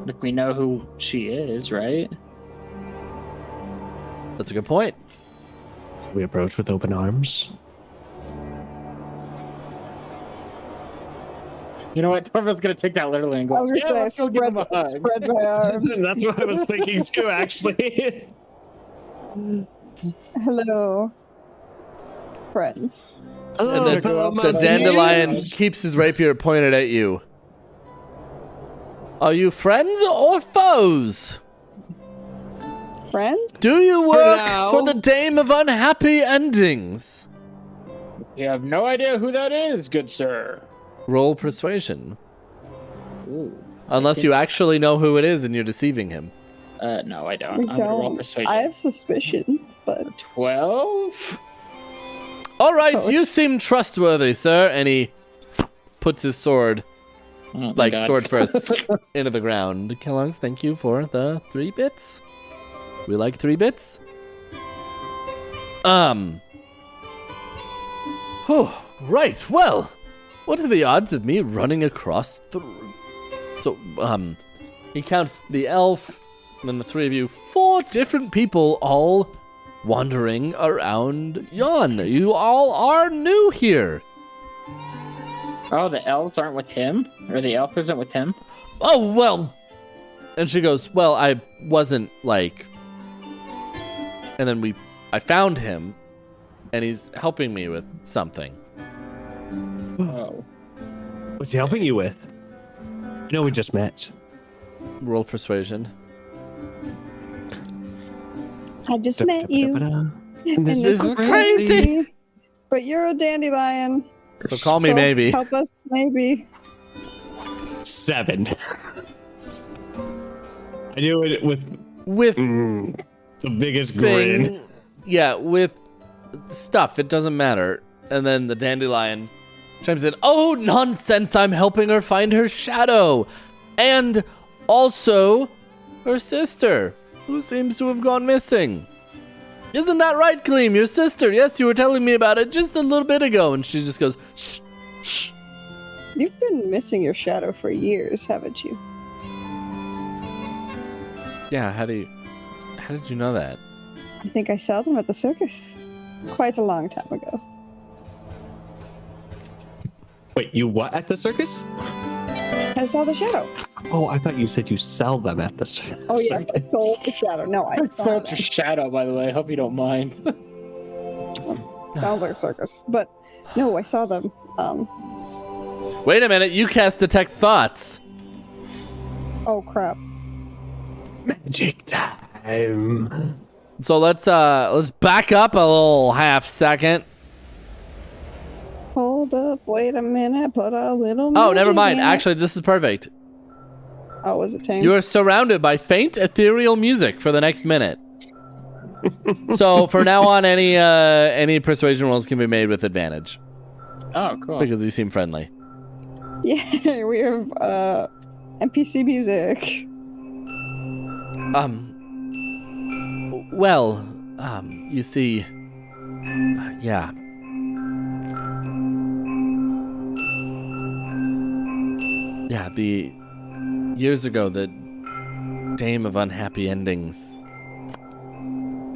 If we know who she is, right? That's a good point. We approach with open arms. You know what? Torvald's gonna take that literally and go, I was yeah, gonna let's say, go give him a hug. spread my arms. That's what I was thinking too, actually. Hello, friends. Hello, And fellow the mountaineers. dandelion keeps his rapier pointed at you. Are you friends or foes? Friends? Do you work now. for the Dame of Unhappy Endings? You have no idea who that is, good sir. Roll persuasion. Ooh. Unless you actually know who it is and you're deceiving him. No, I don't. We I'm gonna roll don't. persuasion. I have suspicion, but 12? All right, Oh, you seem trustworthy, sir. And he puts his sword, Oh, my like God. sword first, into the ground. Kellogg's, thank you for the 3 bits. We like 3 bits. Oh, right. Well, what are the odds of me running across So, he counts the elf, and then the 3 of you, 4 different people all wandering around yon. You all are new here. Oh, the elves aren't with him? Or the elf isn't with him? Oh, well. And she goes, well, I wasn't, like, And then I found him, and he's helping me with something. Oh. What's he helping you with? No, we just met. Roll persuasion. I just met you. And This is crazy. But you're a dandelion. So call me maybe. Help us, maybe. 7. I do it with the biggest grin. Yeah, with stuff. It doesn't matter. And then the dandelion chimes in. Oh, nonsense. I'm helping her find her shadow. And also her sister, who seems to have gone missing. Isn't that right, Gleam? Your sister. Yes, you were telling me about it just a little bit ago. And she just goes, shh, shh. You've been missing your shadow for years, haven't you? Yeah, how did you know that? I think I saw them at the circus quite a long time ago. Wait, you what at the circus? I saw the shadow. Oh, I thought you said you sell them at the circus. Oh, yeah, I sold the shadow. No, I saw Such a them. shadow, by the way. I hope you don't mind. Sounds like a circus. But no, I saw them. Wait a minute, you cast Detect Thoughts. Oh, crap. Magic time. So let's back up a little half second. Hold up, wait a minute, put a little Oh, never magic mind. in it. Actually, this is perfect. Oh, was it tame? You are surrounded by faint ethereal music for the next minute. So for now on, any persuasion rolls can be made with advantage Oh, cool. because you seem friendly. Yeah, we have NPC music. Well, you see, yeah. Yeah, the years ago, the Dame of Unhappy Endings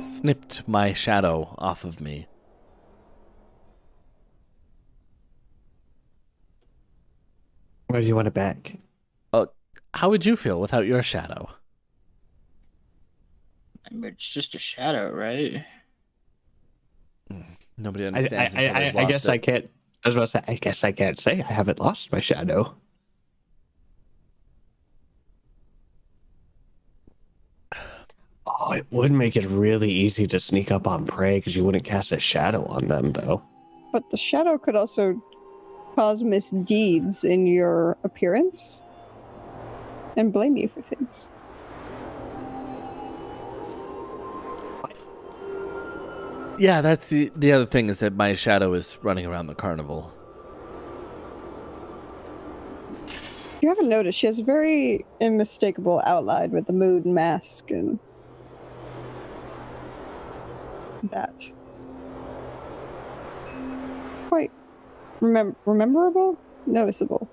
snipped my shadow off of me. Why do you want it back? How would you feel without your shadow? I mean, it's just a shadow, right? Nobody understands. until they've I lost guess it. I can't. I was about to say. I guess I can't say I haven't lost my shadow. Oh, it would make it really easy to sneak up on prey because you wouldn't cast a shadow on them, though. But the shadow could also cause misdeeds in your appearance and blame you for things. Yeah, that's the other thing is that my shadow is running around the carnival. You haven't noticed, she has a very unmistakable outline with the moon mask and that. Quite rememberable? Noticeable.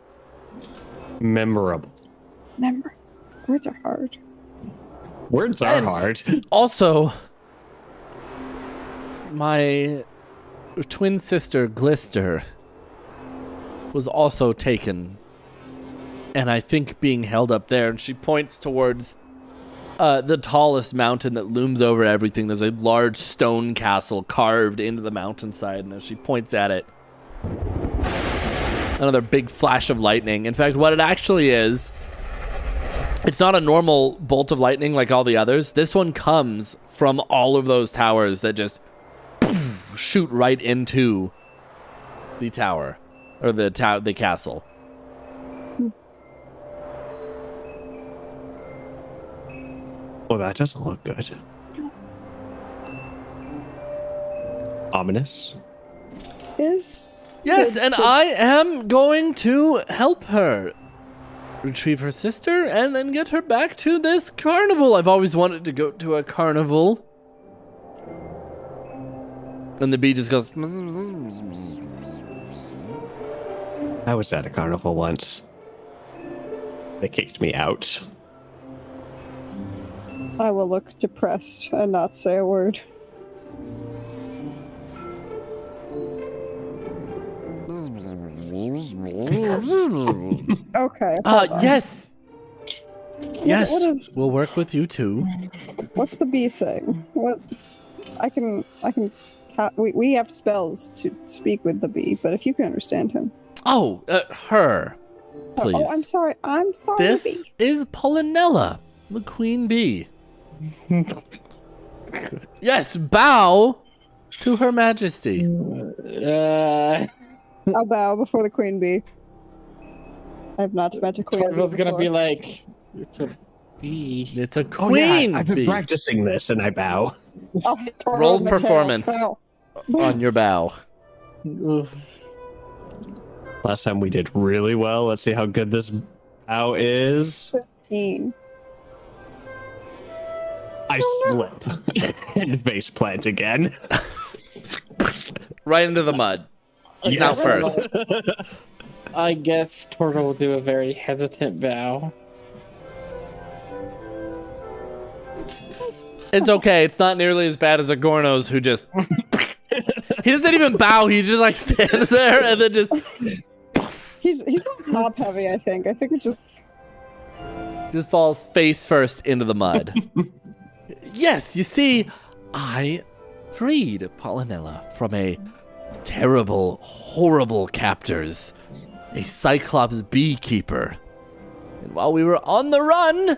Memorable. Words are hard. Words are And- hard. Also, my twin sister Glister was also taken, and I think being held up there. And she points towards the tallest mountain that looms over everything. There's a large stone castle carved into the mountainside, and as she points at it, another big flash of lightning. In fact, what it actually is, it's not a normal bolt of lightning like all the others. This one comes from all of those towers that just shoot right into the tower, or the castle. Well, that doesn't look good. Ominous. Is Yes, and I am going to help her retrieve her sister and then get her back to this carnival. I've always wanted to go to a carnival. And the bee just goes. I was at a carnival once. They kicked me out. I will look depressed and not say a word. Okay. hold on. Yes. Yes, what is- we'll work with you too. What's the bee saying? What? I can. We have spells to speak with the bee, but if you can understand him. Oh, her. Please. Oh, I'm sorry. I'm sorry. This bee. is Polynella, the queen bee. Yes, bow to her majesty. I'll bow before the queen bee. I've not met a queen bee Torval's gonna before. be like, it's a bee. It's a Oh queen yeah, I've been bee. practicing this, and I bow. I'll hit Torval Roll in the tail. performance. Bow. On your bow. Ugh. Last time we did really well. Let's see how good this bow is. 15. I flip and face plant again. Right into the mud. Yes. Not first. I guess Torval will do a very hesitant bow. It's okay. It's not nearly as bad as a Gorno's who just... He doesn't even bow. He just like stands there and then just... He's top heavy, I think. I think it Just falls face first into the mud. Yes, you see, I freed Polynella from a terrible, horrible captors, a Cyclops beekeeper. And while we were on the run,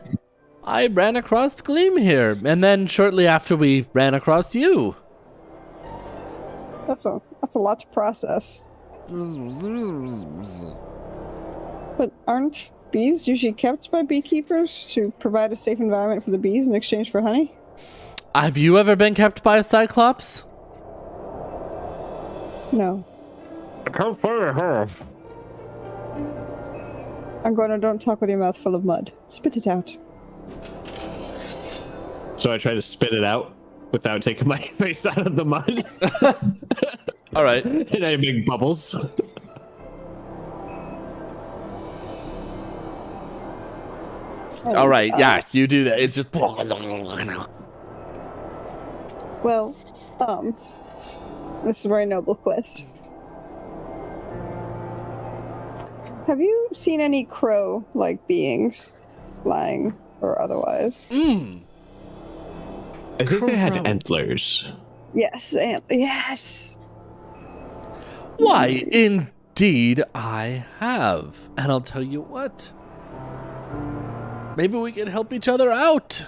I ran across Gleam here, and then shortly after we ran across you. that's a lot to process. But aren't bees usually kept by beekeepers to provide a safe environment for the bees in exchange for honey? Have you ever been kept by a Cyclops? No. I can't fire her. I'm going to don't talk with your mouth full of mud. Spit it out. So I try to spit it out without taking my face out of the mud. All right. And I make bubbles. All right. Yeah, you do that. It's just... Well, this is a very noble quest. Have you seen any crow-like beings, flying or otherwise? Mm. I think they had Crow. antlers. Yes, yes. Why, indeed I have. And I'll tell you what. Maybe we can help each other out.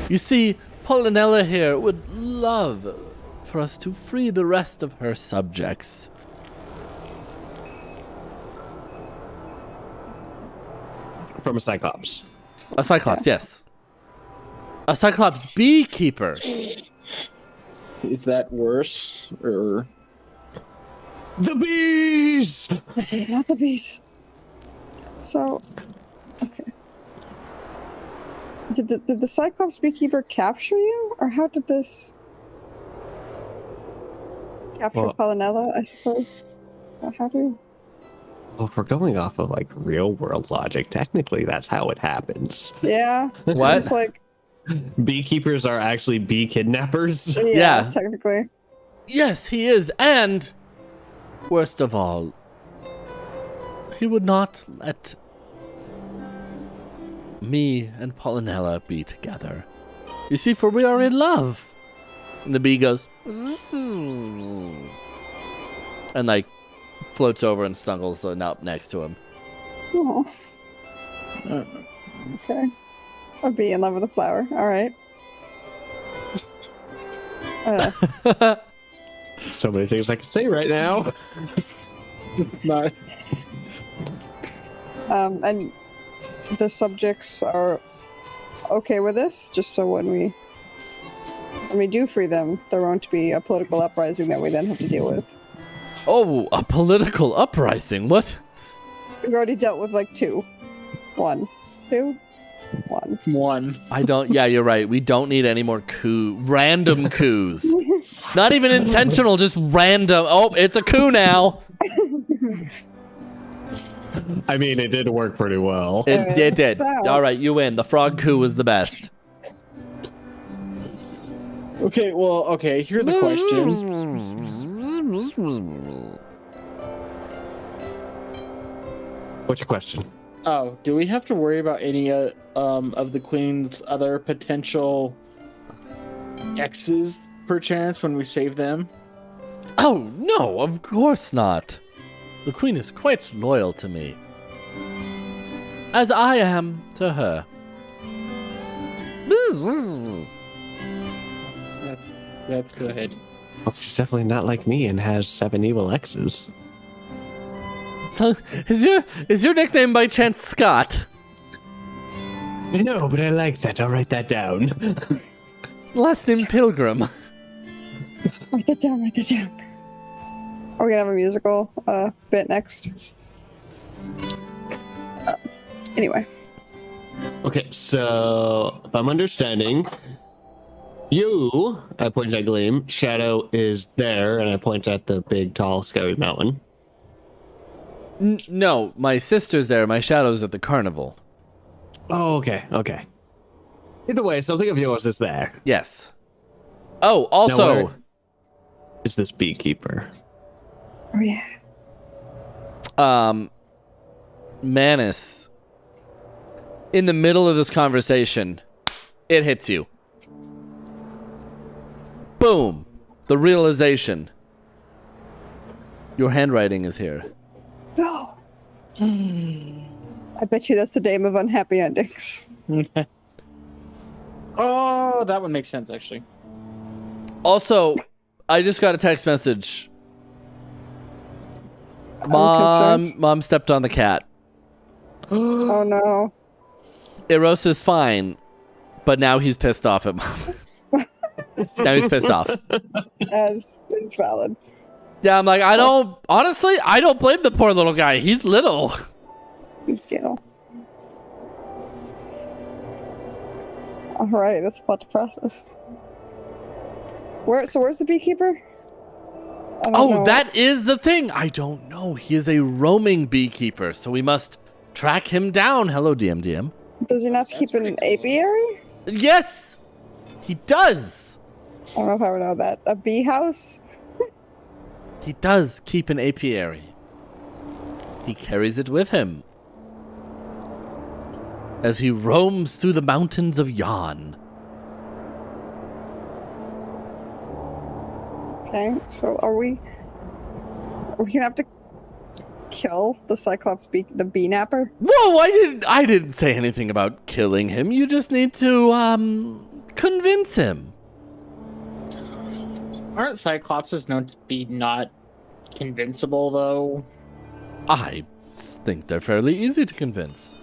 You see, Polynella here would love for us to free the rest of her subjects. From a Cyclops. A Cyclops, yes. A Cyclops beekeeper. Is that worse? Or The bees! Not the bees. So, okay. Did the Cyclops beekeeper capture you, or how did this capture Well- Polynella? I suppose. How do? Well, if we're going off of like real world logic, technically that's how it happens. Yeah. What? It's like Beekeepers are actually bee kidnappers. Yeah. Technically. Yes, he is. And, worst of all, he would not let me and Polynella be together. You see, for we are in love. And the bee goes, and like floats over and snuggles up next to him. Oh. Okay. A bee in love with a flower. All right. So many things I can say right now. not? And the subjects are okay with this, just so when we do free them, there won't be a political uprising that we then have to deal with. Oh, a political uprising. What? We've already dealt with like 2. 1. 2. 1. One. I don't. Yeah, you're right. We don't need any more random coups. Not even intentional, just random. Oh, it's a coup now. I mean, it did work pretty well. It did. Wow. All right, you win. The frog coup was the best. Okay, well, okay, here's the question. What's your question? Oh, do we have to worry about any of the Queen's other potential exes perchance, when we save them? Oh, no, of course not. The queen is quite loyal to me. As I am to her. That's good. Well, she's definitely not like me and has 7 evil exes. Is your nickname by chance Scott? No, but I like that. I'll write that down. Last name Pilgrim. Write that down, write that down. Are we gonna have a musical bit next? Anyway. Okay, so if I'm understanding, I point at Gleam, Shadow is there, and I point at the big, tall, scary mountain. No, my sister's there. My shadow's at the carnival. Oh, okay. Either way, something of yours is there. Yes. Oh, Now, also, where is this beekeeper? Oh yeah. Manus, in the middle of this conversation, it hits you. Boom. The realization. Your handwriting is here. No. I bet you that's the name of unhappy endings. Oh, that would make sense, actually. Also, I just got a text message. concerned. Mom stepped on the cat. Oh no. Eros is fine, but now he's pissed off at Mom. Now he's pissed off. As it's valid. Yeah, I'm like, I don't blame the poor little guy. He's little. You know. Alright, that's a lot to process. Where's the beekeeper? I don't know. That is the thing. I don't know. He is a roaming beekeeper, so we must track him down. Hello, DMDM. Does he not keep an apiary? Yes, he does. I don't know if I would know that. A bee house? He does keep an apiary. He carries it with him as he roams through the mountains of Yon. Okay, so are we gonna have to kill the Cyclops the bee napper? Whoa, I didn't say anything about killing him. You just need to convince him. Aren't Cyclopses known to be not convincible, though? I think they're fairly easy to convince.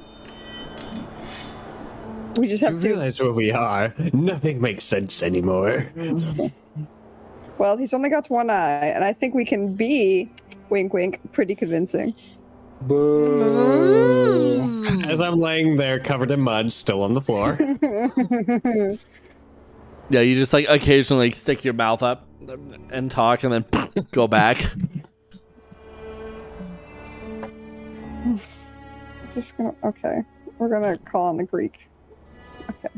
We just You have to. realize where we are. Nothing makes sense anymore. Well, he's only got one eye, and I think we can be, wink wink, pretty convincing. As I'm laying there covered in mud, still on the floor. Yeah, you just like occasionally stick your mouth up and talk and then go back. Is this gonna? Okay, we're gonna call on the Greek. Okay.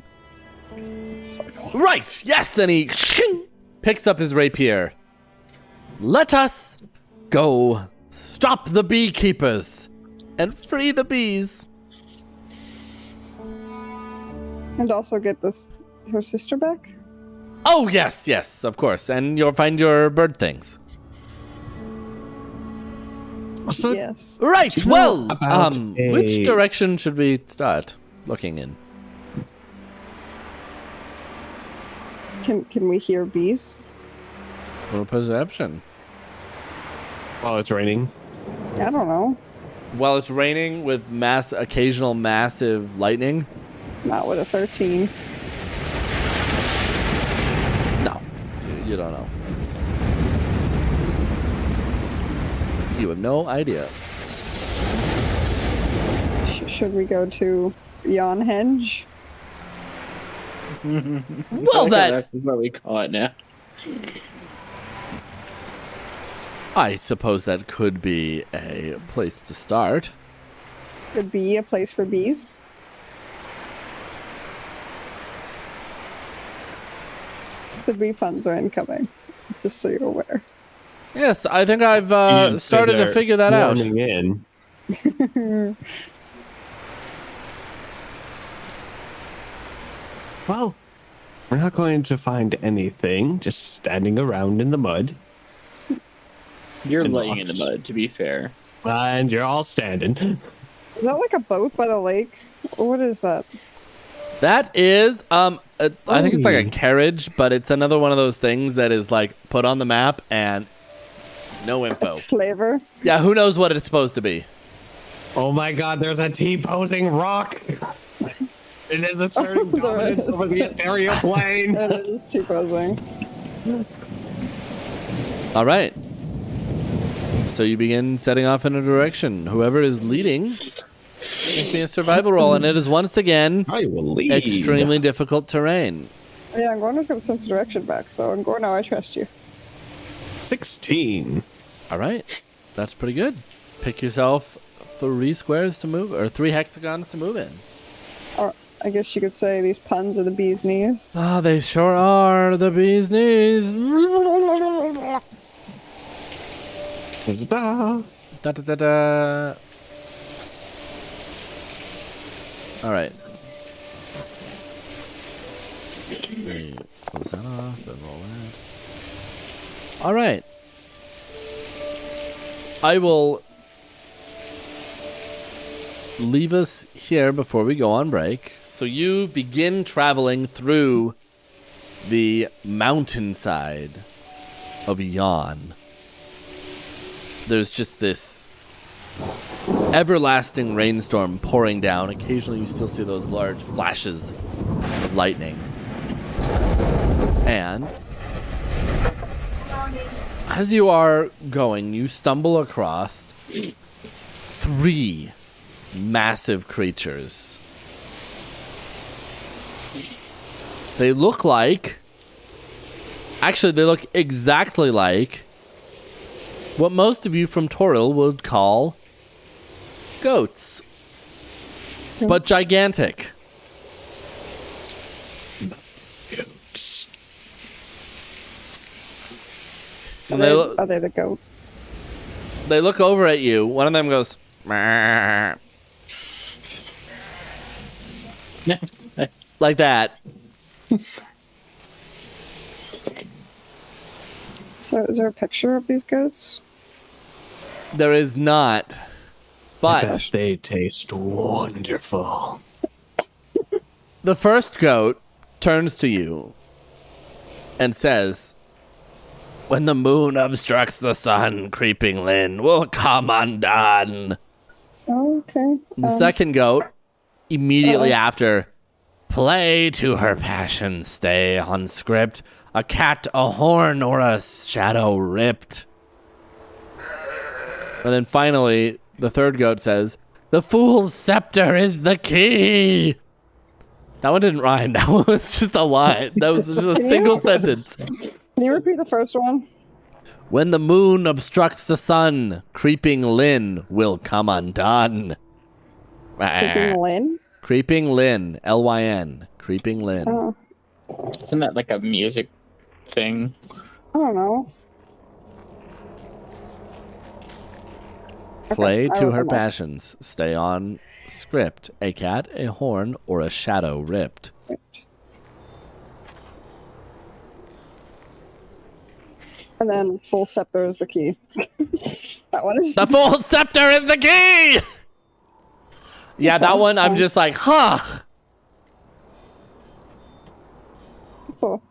Right, yes, and he picks up his rapier. Let us go stop the beekeepers and free the bees. And also get her sister back. Oh, yes, of course. And you'll find your bird things. So, Yes. Right, Do you know well, about which direction should we start looking in? Can we hear bees? For perception. while it's raining. I don't know. Well, it's raining with occasional massive lightning. Not with a 13. No, you don't know. You have no idea. Should we go to Yonhenge? Well, that is what we call it now. I suppose that could be a place to start. Could be a place for bees. The bee puns are incoming, just so you're aware. Yes, I think I've You just started stood to there figure that out. swarming in. Well, We're not going to find anything, just standing around in the mud. You're And laying in the rocks. mud, to be fair. And you're all standing. Is that like a boat by the lake? Or what is that? That is, I think it's like a Oh. carriage, but it's another one of those things that is like put on the map and no info. It's flavor. Yeah, who knows what it's supposed to be? Oh my god, there's a T-posing rock! It is asserting There dominance is. over the ethereal plane! That is too posing. All right. So you begin setting off in a direction. Whoever is leading is being a survival roll, and it is once again I will lead. extremely difficult terrain. Yeah, Ngorno's got the sense of direction back, so Ngorno, I trust you. 16. All right, that's pretty good. Pick yourself 3 squares to move, or 3 hexagons to move in. Or I guess you could say these puns are the bee's knees. Ah, they sure are the bee's knees. Da-da-da. Da, da, da, da. All right. Close that off and roll that. All right. I will leave us here before we go on break. So you begin traveling through the mountainside of Yon. There's just this everlasting rainstorm pouring down. Occasionally you still see those large flashes of lightning. And as you are going, you stumble across 3 massive creatures. They look like... Actually, they look exactly like what most of you from Toril would call goats. But gigantic. And Are they the goat? they look over at you. One of them goes, "Meow," like that. So is there a picture of these goats? There is not. But Bet they taste wonderful. the first goat turns to you and says, "When the moon obstructs the sun, creeping Lynn will come undone." Oh, okay. The second goat, immediately after, "Play to her passion, stay on script. A cat, a horn, or a shadow ripped." And then finally, the third goat says, "The fool's scepter is the key." That one didn't rhyme. That one was just a line. That was just a single sentence. Can you repeat the first one? When the moon obstructs the sun, creeping Lynn will come undone. Creeping Lynn? Creeping Lynn, Lyn. Creeping Lynn. Oh, Isn't that like a music thing? I don't know. Play Okay, I to will her come up. passions. Stay on script. A cat, a horn, or a shadow ripped. And then full scepter is the key. That one is. The full scepter is the key! Yeah, that one, I'm just like, huh. Cool.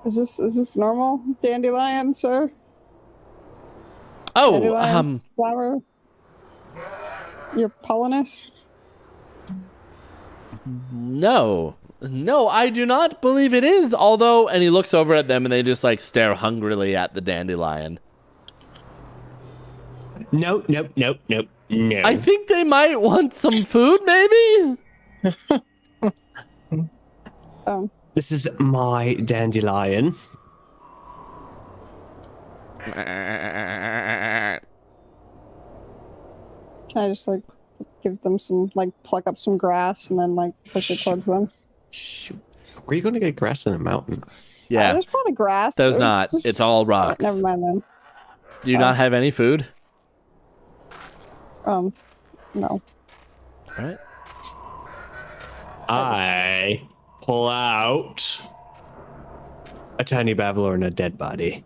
Is this normal dandelion, sir? Oh, Dandelion flower. Your pollinus? no. No, I do not believe it is. Although, and he looks over at them and they just like stare hungrily at the dandelion. Nope. No. I think they might want some food, maybe? This is my dandelion. Can I just like give them some, like pluck up some grass and then like push it towards them? Shoot. Where are you going to get grass in the mountain? Yeah, There's probably grass. there's or not. just- It's all rocks. Never mind then. Do you not have any food? No. All right. I pull out a tiny babbler and a dead body.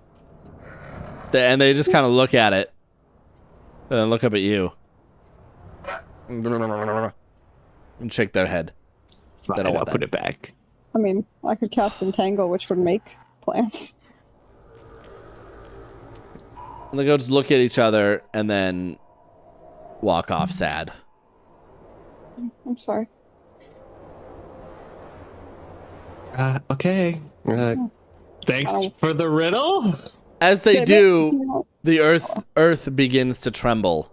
And they just kind of look at it. And then look up at you. And shake their head. Fine, They don't I'll want put that. it back. I mean, I could cast Entangle, which would make plants. And they go just look at each other and then walk off sad. I'm sorry. Okay. Thanks for the riddle. As they Yeah, do, but, you know, the earth begins to tremble.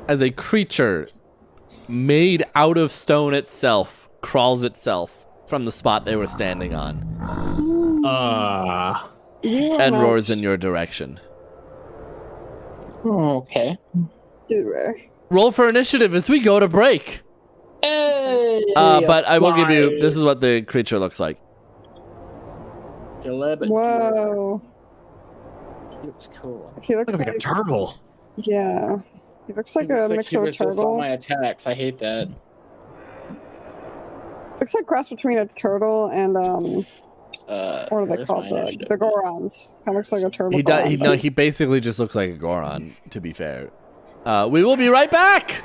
As a creature made out of stone itself crawls itself from the spot they were standing on you are and not roars in your direction. Okay. too rare. Roll for initiative as we go to break. Hey, But I will give you, fly. this is what the creature looks like. 11. Whoa. Looks cool. He looks Like a like, turtle. yeah. He looks like Looks a like mix he of a resists all turtle. my attacks. I hate that. Looks like a cross between a turtle and what are they Where's called? my The initiative? Gorons. Kind of looks like a turtle. He does. Goron. He basically just looks like a Goron. To be fair, we will be right back.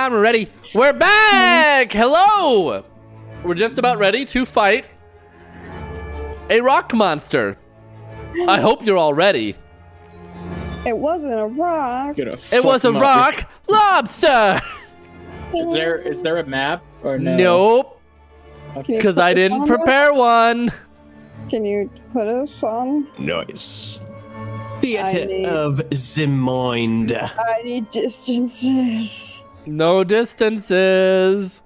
on, we're ready. We're back! Hello! We're just about ready to fight a rock monster. I hope you're all ready. It wasn't a rock. It was a rock lobster! Is there a map or no? Nope, Can you because put I a didn't song prepare one. up? Can you put a song? Nice. I Theater need- of the mind. I need distances. No distances.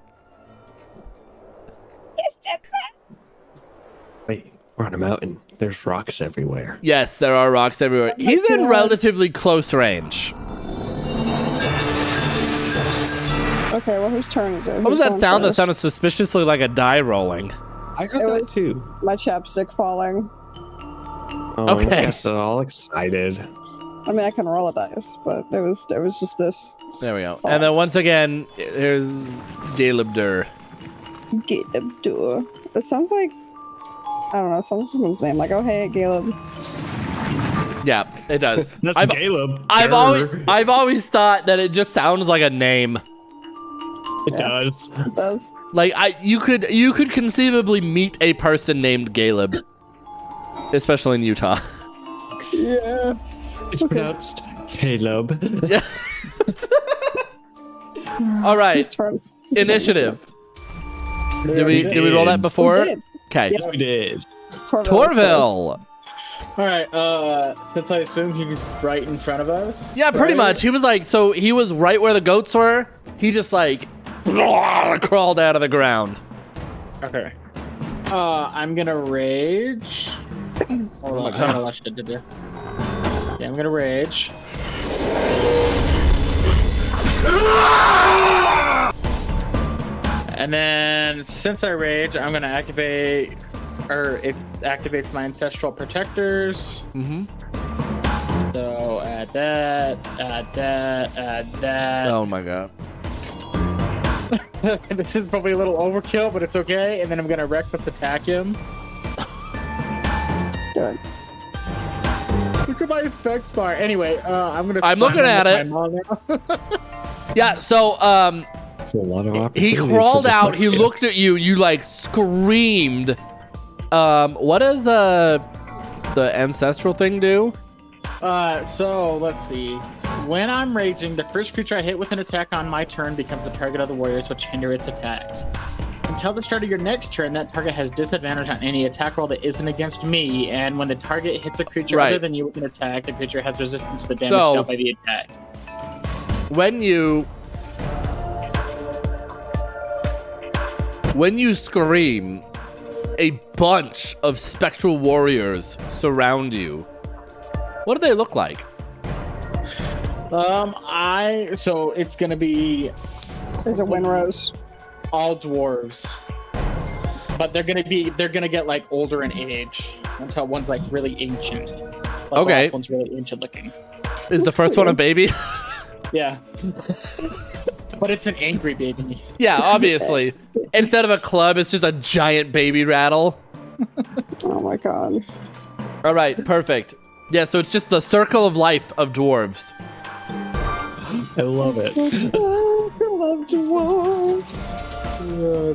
Wait, we're on a mountain. There's rocks everywhere. Yes, there are rocks everywhere. Oh my He's in God. relatively close range. Okay, well, whose turn is it? What was Who's that going sound that first? sounded suspiciously like a die rolling? I It heard that was too. my chapstick falling. Oh, Okay. That's all excited. I mean, I can roll a dice, but there was just this. There we go. And then once again, here's Caleb Durr. Get up door. It sounds like I don't know. It sounds like someone's name. Like, oh hey, Caleb. Yeah, it does. That's I've, Caleb. I've Durr. always thought that it just sounds like a name. It does. It does. Like you could conceivably meet a person named Caleb, especially in Utah. Yeah. It's pronounced Caleb. Yeah. All right, Whose turn? Whose turn is initiative. Did we did. roll that it? before? We did. Okay. Yeah. We did. Torville. All right. Since I assume he's right in front of us. Yeah, pretty right? much. He was like, so he was right where the goats were. He just like crawled out of the ground. Okay. I'm gonna rage. Hold on. I don't know what I did there. Yeah, I'm gonna rage. And then, since I rage, I'm gonna activate, or it activates my ancestral protectors. Mm-hmm. So add that, add that, add that. Oh my god. This is probably a little overkill, but it's okay. And then I'm gonna reckless attack him. Good. Look at my effects bar. Anyway, I'm I'm slam looking him at with it. my maul now. Yeah, so That's a lot of he opportunities for crawled out, he dyslexia. looked at you, you like screamed. What does the ancestral thing do? So let's see. When I'm raging, the first creature I hit with an attack on my turn becomes the target of the warriors, which hinder its attacks. Until the start of your next turn, that target has disadvantage on any attack roll that isn't against me, and when the target hits a creature Right. other than you with an attack, the creature has resistance to the damage So- dealt by the attack. When you scream, a bunch of spectral warriors surround you. What do they look like? So it's gonna be There's a Winrose. all dwarves, but they're gonna get like older in age until one's like really ancient. Like, the Okay. last one's really ancient looking. Is the first one a baby? Yeah, but it's an angry baby. Yeah, obviously. Instead of a club, it's just a giant baby rattle. Oh my god. All right, perfect. Yeah, so it's just the circle of life of dwarves. I love it. Oh, I love dwarves.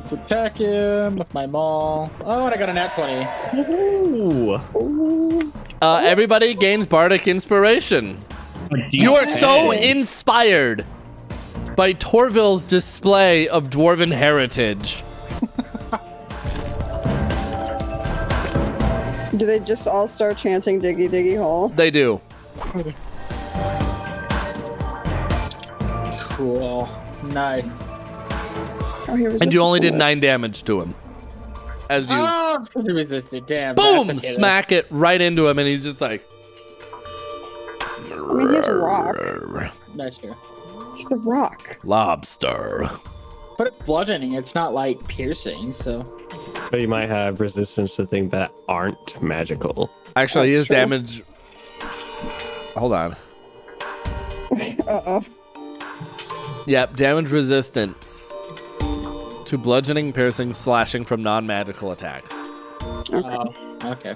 Let's attack him with my maul. Oh, and I got a nat 20. Ooh. Ooh. Everybody gains bardic inspiration. You are so inspired by Torville's display of dwarven heritage. Do they just all start chanting Diggy Diggy Hole? They do. Cool. Nice. Oh, he And you only did resisted 9 damage to him. As you Oh, he resisted. Damn. boom, that's okay, smack it right into him, and he's just like. I mean, he's a rock. though. Nice here. It's the rock. Lobster. But it's bludgeoning. It's not like piercing. So But you might have resistance to things that aren't magical. Actually, That's his true. damage. Hold on. Uh-oh. Yep, damage resistance to bludgeoning, piercing, slashing from non-magical attacks. Okay. okay.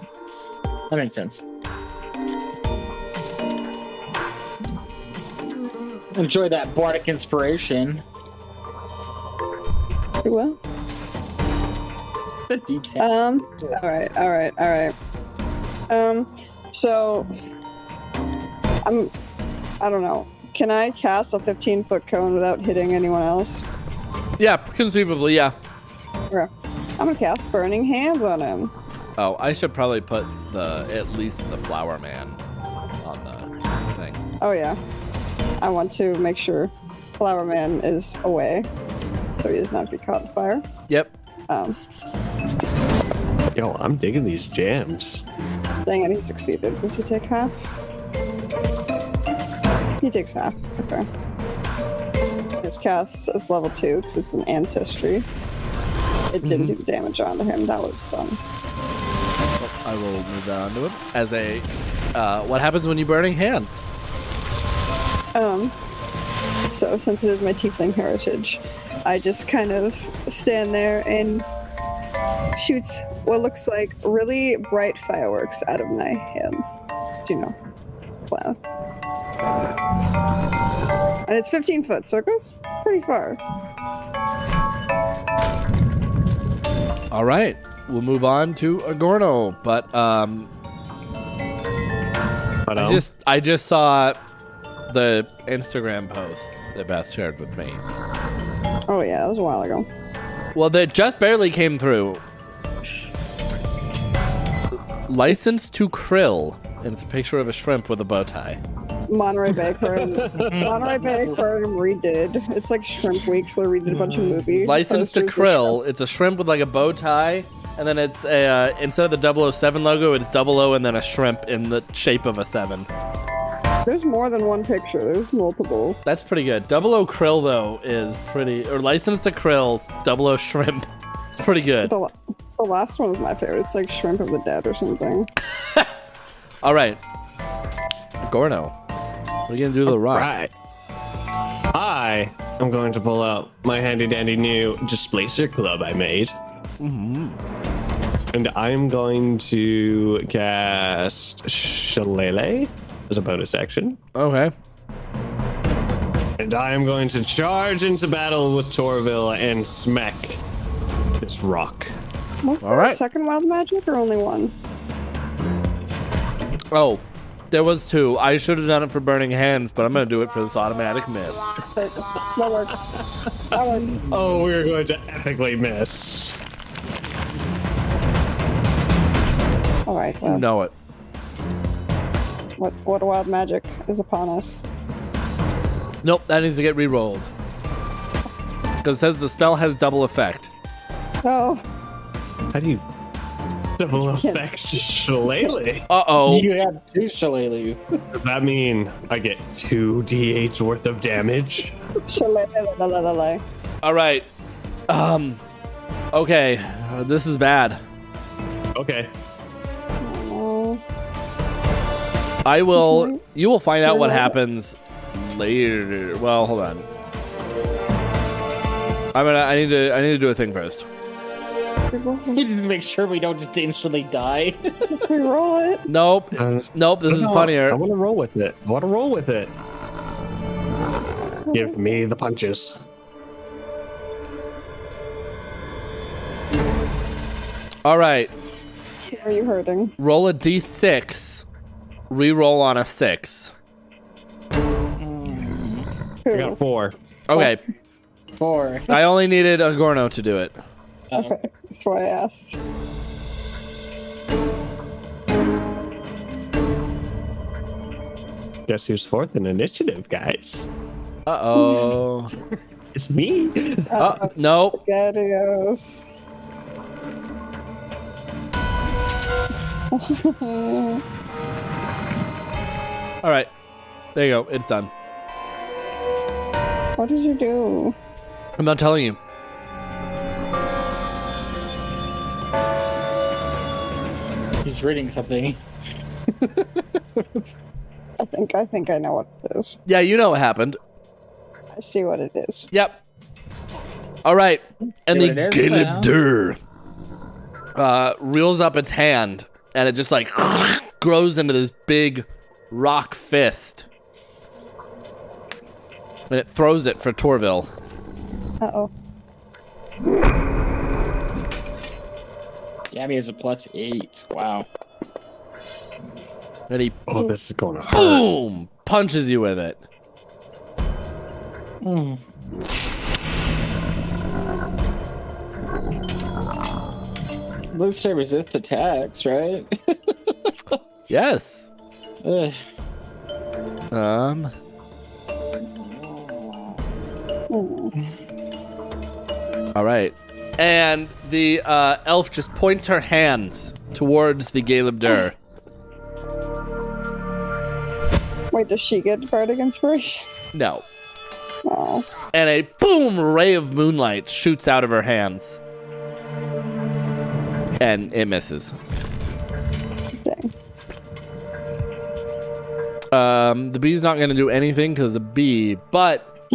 That makes sense. Enjoy that bardic inspiration. Pretty well. The detail. All right. So I don't know. Can I cast a 15-foot cone without hitting anyone else? Yeah, conceivably, yeah. Okay. I'm gonna cast Burning Hands on him. Oh, I should probably put at least the flower man on the thing. Oh yeah. I want to make sure Flower Man is away, so he does not get caught in fire. Yep. Yo, I'm digging these jams. Dang it, he succeeded. Does he take half? He takes half. Okay. His cast is level 2 because it's an ancestry. It didn't do the damage onto him. That was done. I will move that onto him as a. What happens when you burning hands? So since it is my tiefling heritage, I just kind of stand there and shoot what looks like really bright fireworks out of my hands. You know, cloud. And it's 15 foot, so it goes pretty far. All right, we'll move on to Agorno, but I just saw the Instagram post that Beth shared with me. Oh yeah, that was a while ago. Well, that just barely came through. Licensed to Krill, and it's a picture of a shrimp with a bow tie. Monterey Bay Aquarium redid. It's like Shrimp Week, so they redid a bunch of movies. Licensed to Krill. It's a shrimp with like a bow tie, and then it's a instead of the 007 logo, it's 00 and then a shrimp in the shape of a 7. There's more than one picture. There's multiple. That's pretty good. 00 Krill though is pretty, or Licensed to Krill 00 shrimp. It's pretty good. The last one is my favorite. It's like Shrimp of the Dead or something. All right, Gorno, what are you gonna do to the rock? Right. I am going to pull out my handy dandy new Displacer Club I made. Mm-hmm. And I'm going to cast Shillelagh as a bonus action. Okay. And I am going to charge into battle with Torville and smack this rock. Was All there right. a second wild magic or only one? Oh, there was 2. I should have done it for burning hands, but I'm gonna do it for this automatic miss. That works. That works. Oh, we're going to epically miss. All right. You Well, know it. what wild magic is upon us? Nope, that needs to get re-rolled. Because it says the spell has double effect. Oh, How do you double effect Shillelagh? Uh-oh. You have 2 shillelagh. Does that mean I get 2 d8s worth of damage? shillelagh. All right. Okay. This is bad. Okay. Oh, I will... You will find out what happens later. Well, hold on. I need to do a thing first. We need to make sure we don't just instantly die. let's re-roll it. Nope. Nope, this is No, funnier. I want to roll with it. Give me the punches. All right. Are you hurting? Roll a d6. Re-roll on a 6. I got 4. Okay. 4. I only needed Agorno to do it. Okay, that's why I asked. Guess who's 4th in initiative, guys? Uh-oh. It's me. Nope. Adios. All right. There you go. It's done. What did you do? I'm not telling you. He's reading something. I think I know what it is. Yeah, you know what happened. I see what it is. Yep. All right. And See the what it is now? Gillidur reels up its hand, and it just like grows into this big rock fist. And it throws it for Torville. Uh-oh. Gabby has a +8. Wow. And he Oh, this is going to hurt. boom punches you with it. Mm. Looks to resist attacks, right? Yes. Ugh. All right. And the elf just points her hands towards the Galeb Dur. Wait, does she get Bardic Inspiration? No. Oh. And a boom ray of moonlight shoots out of her hands. And it misses. Dang. The bee's not going to do anything because the bee, but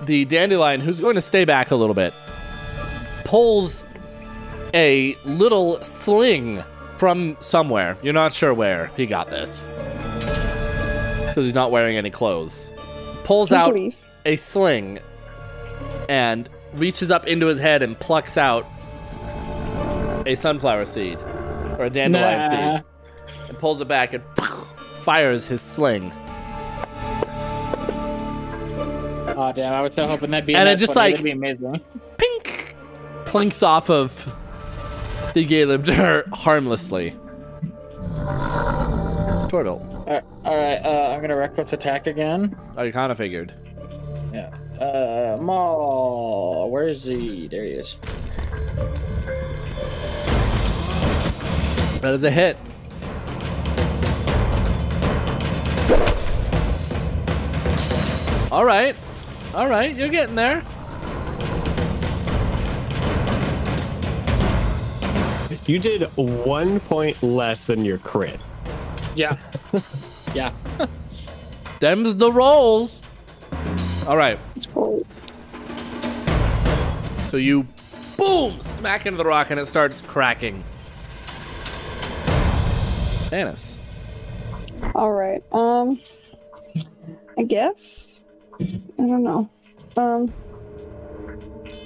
the dandelion, who's going to stay back a little bit, pulls a little sling from somewhere. You're not sure where he got this because he's not wearing any clothes. Pulls out Leaf. a sling and reaches up into his head and plucks out a sunflower seed or a dandelion seed and pulls it back and fires his sling. Oh damn! I was so hoping that'd be. And it enough, just, but like- it'd be amazing. Pink! Plinks off of the Galeb Dur harmlessly. Turtle. All right. I'm gonna reckless attack again. I kind of figured. Yeah. Maul. Where is he? There he is. That is a hit. All right. All right, you're getting there. You did 1 point less than your crit. Yeah. Yeah. Them's the rolls. All right. It's cool. So you, boom, smack into the rock and it starts cracking. Janice. All right. I guess. I don't know.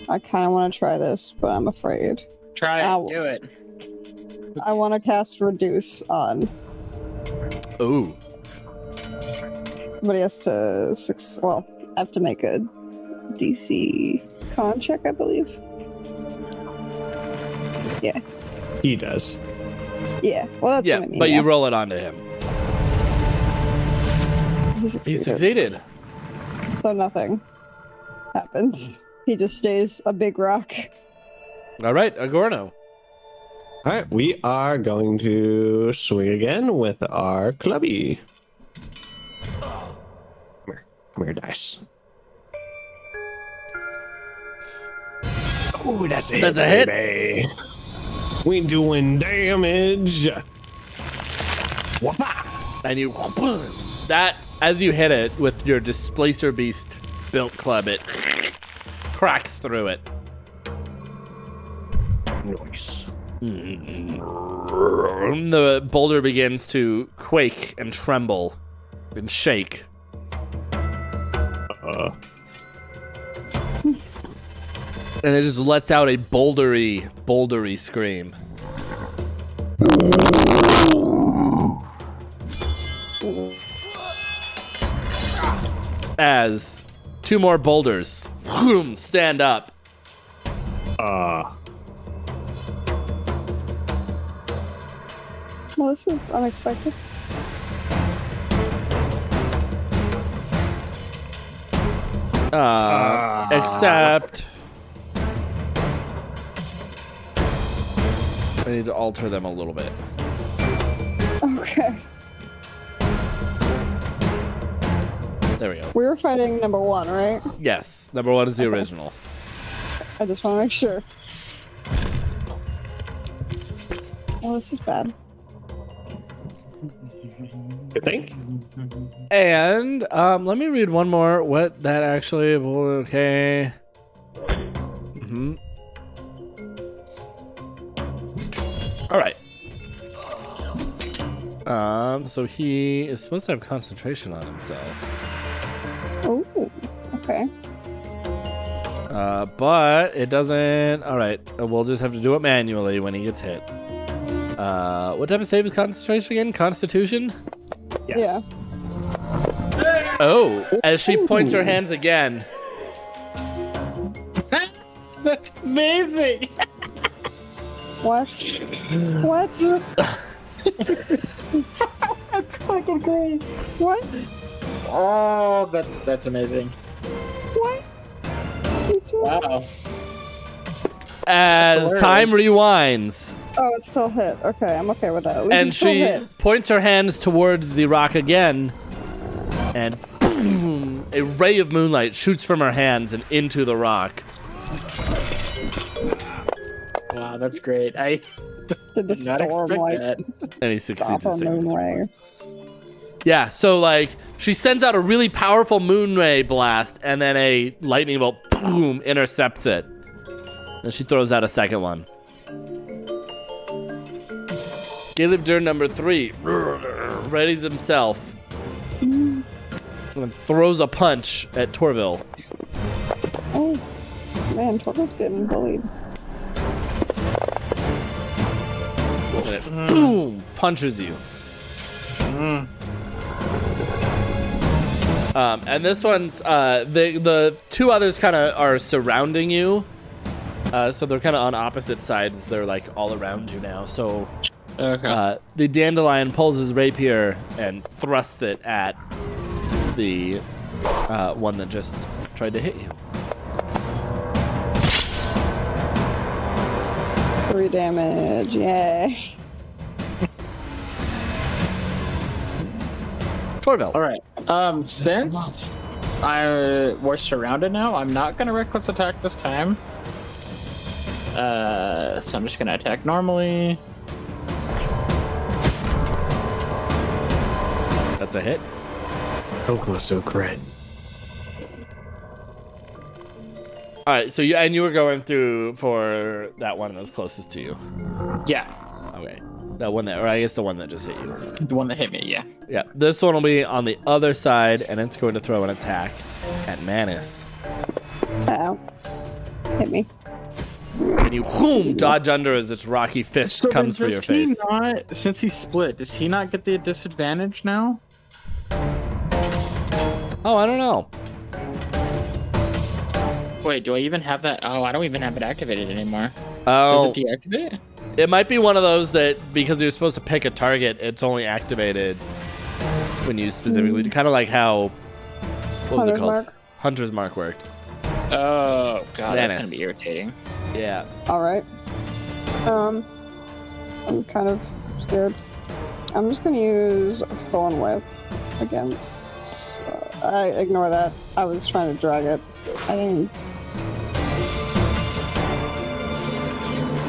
I kind of want to try this, but I'm afraid. Try it. Ow. Do it. I want to cast Reduce on. Ooh. Somebody has to well, I have to make a DC con check, I believe. Yeah. He does. Yeah. Well, that's Yeah, what I mean. but yeah. you roll it onto him. He He succeeded. succeeded. So nothing happens. He just stays a big rock. All right, Agorno. All right, we are going to swing again with our clubby. Come here, dice. Oh, that's a hit. That's a hit. Baby. We doing damage. Whoppa. And you, that, as you hit it with your Displacer Beast built club, it cracks through it. Nice. The boulder begins to quake and tremble and shake. And it just lets out a bouldery scream. As two more boulders stand up. Well, this is unexpected. Except I need to alter them a little bit. Okay. There we go. We were fighting number one, right? Yes, number one is the original. I just want to make sure. Oh, this is bad. You think? And let me read one more. What that actually? Okay. Mm-hmm. All right. So he is supposed to have concentration on himself. Oh, okay. But it doesn't. All right, we'll just have to do it manually when he gets hit. What type of save is concentration again? Constitution? Yeah. Oh, as she points her hands again. That's amazing. What? What? That's fucking great. What? Oh, that's amazing. What? Wow. As time rewinds. Oh, it's still hit. Okay, I'm okay with that. At least And it's still she hit. points her hands towards the rock again, and boom, a ray of moonlight shoots from her hands and into the rock. Wow, that's great. I Did the did not storm expect like that. And he succeeds stop in a moon saving. ray? Yeah, so like she sends out a really powerful moon ray blast, and then a lightning bolt, boom, intercepts it. And she throws out a second one. Caleb Durr number 3 readies himself and throws a punch at Torville. Oh, man, Torval's getting bullied. And it, boom, punches you. And this one's the two others kind of are surrounding you, so they're kind of on opposite sides. They're like all around you now. So Okay. the dandelion pulls his rapier and thrusts it at the one that just tried to hit you. 3 damage, yay. Torville. All right. Since we're surrounded now, I'm not gonna reckless attack this time. So I'm just gonna attack normally. That's a hit. So close to a crit. All right, so you were going through for that one that was closest to you. Yeah, Okay, that one that, or I guess the one that just hit you. the one that hit me. Yeah. Yeah, this one will be on the other side, and it's going to throw an attack at Manus. Ow. Hit me. And you dodge under as its rocky fist So comes for then your does he face. not, since he split, does he not get the disadvantage now? Oh, I don't know. Wait, do I even have that? Oh, I don't even have it activated anymore. Oh, Does it deactivate? it might be one of those that because you're supposed to pick a target, it's only activated when you specifically, kind of like how, what was it Hunter's called? mark. Hunter's Mark worked. Oh god, Manus. that's gonna be irritating. Yeah. Alright. I'm kind of scared. I'm just gonna use Thorn Whip against. I ignore that. I was trying to drag it. I didn't.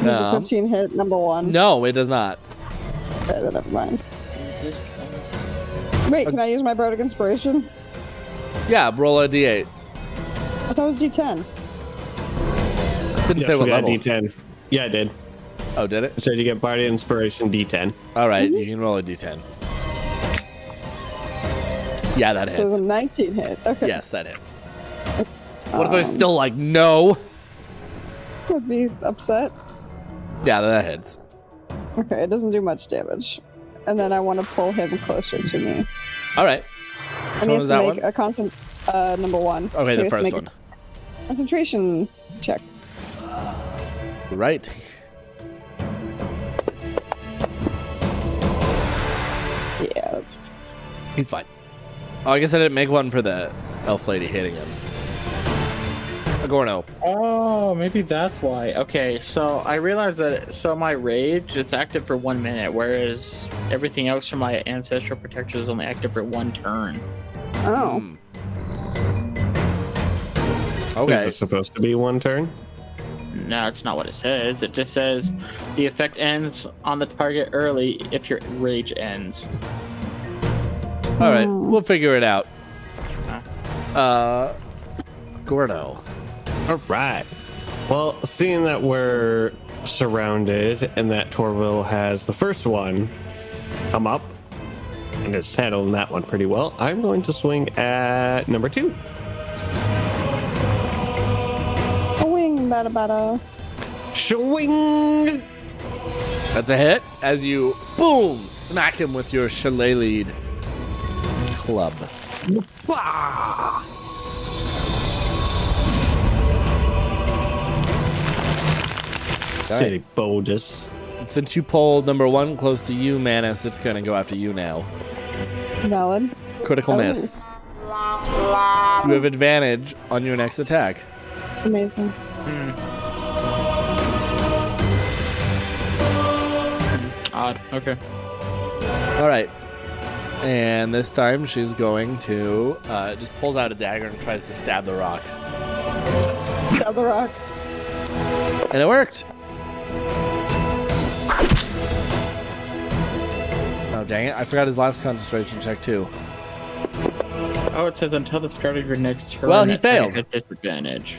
Does a 15 hit number 1? No, it does not. Okay, then never mind. Wait, can I use my Bardic Inspiration? Yeah, roll a d8. I thought it was D10. Didn't Yes, say what we got level. D10. Yeah, I did. Oh, did it? It said you get Bardic Inspiration D10. All right, you can roll a d10. Yeah, that So it was hits. a 19 hit. Okay. Yes, that hits. What if I was still like, no? I'd be upset. Yeah, that hits. Okay, it doesn't do much damage. And then I want to pull him closer to me. All right. And he has was to that make one? a constant number 1. Okay, So he the has to first make a one. concentration check. Right. Yeah, that's He's fine. Oh, I guess I didn't make one for the elf lady hitting him. Agorno. Oh, maybe that's why. Okay, so I realized that. So my rage, it's active for 1 minute, whereas everything else from my ancestral protection is only active for 1 turn. oh. Hmm. Is Okay. this supposed to be 1 turn? No, it's not what it says. It just says the effect ends on the target early if your rage ends. All right. We'll figure it out. Gordo. All right. Well, seeing that we're surrounded and that Torville has the first one come up and is handling that one pretty well, I'm going to swing at number 2. Bada bada. Swing! That's a hit as you, boom, smack him with your shillelagh club. City boulders. Since you pulled number 1 close to you, Manus, it's going to go after you now. Valid. Critical Oh. miss. You have advantage on your next attack. Amazing. Odd. Okay. All right. And this time she's going to just pulls out a dagger and tries to stab the rock. Stab the rock. And it worked. Oh, dang it. I forgot his last concentration check, too. Oh, it says until the start of your next turn. Well, he at failed. a disadvantage.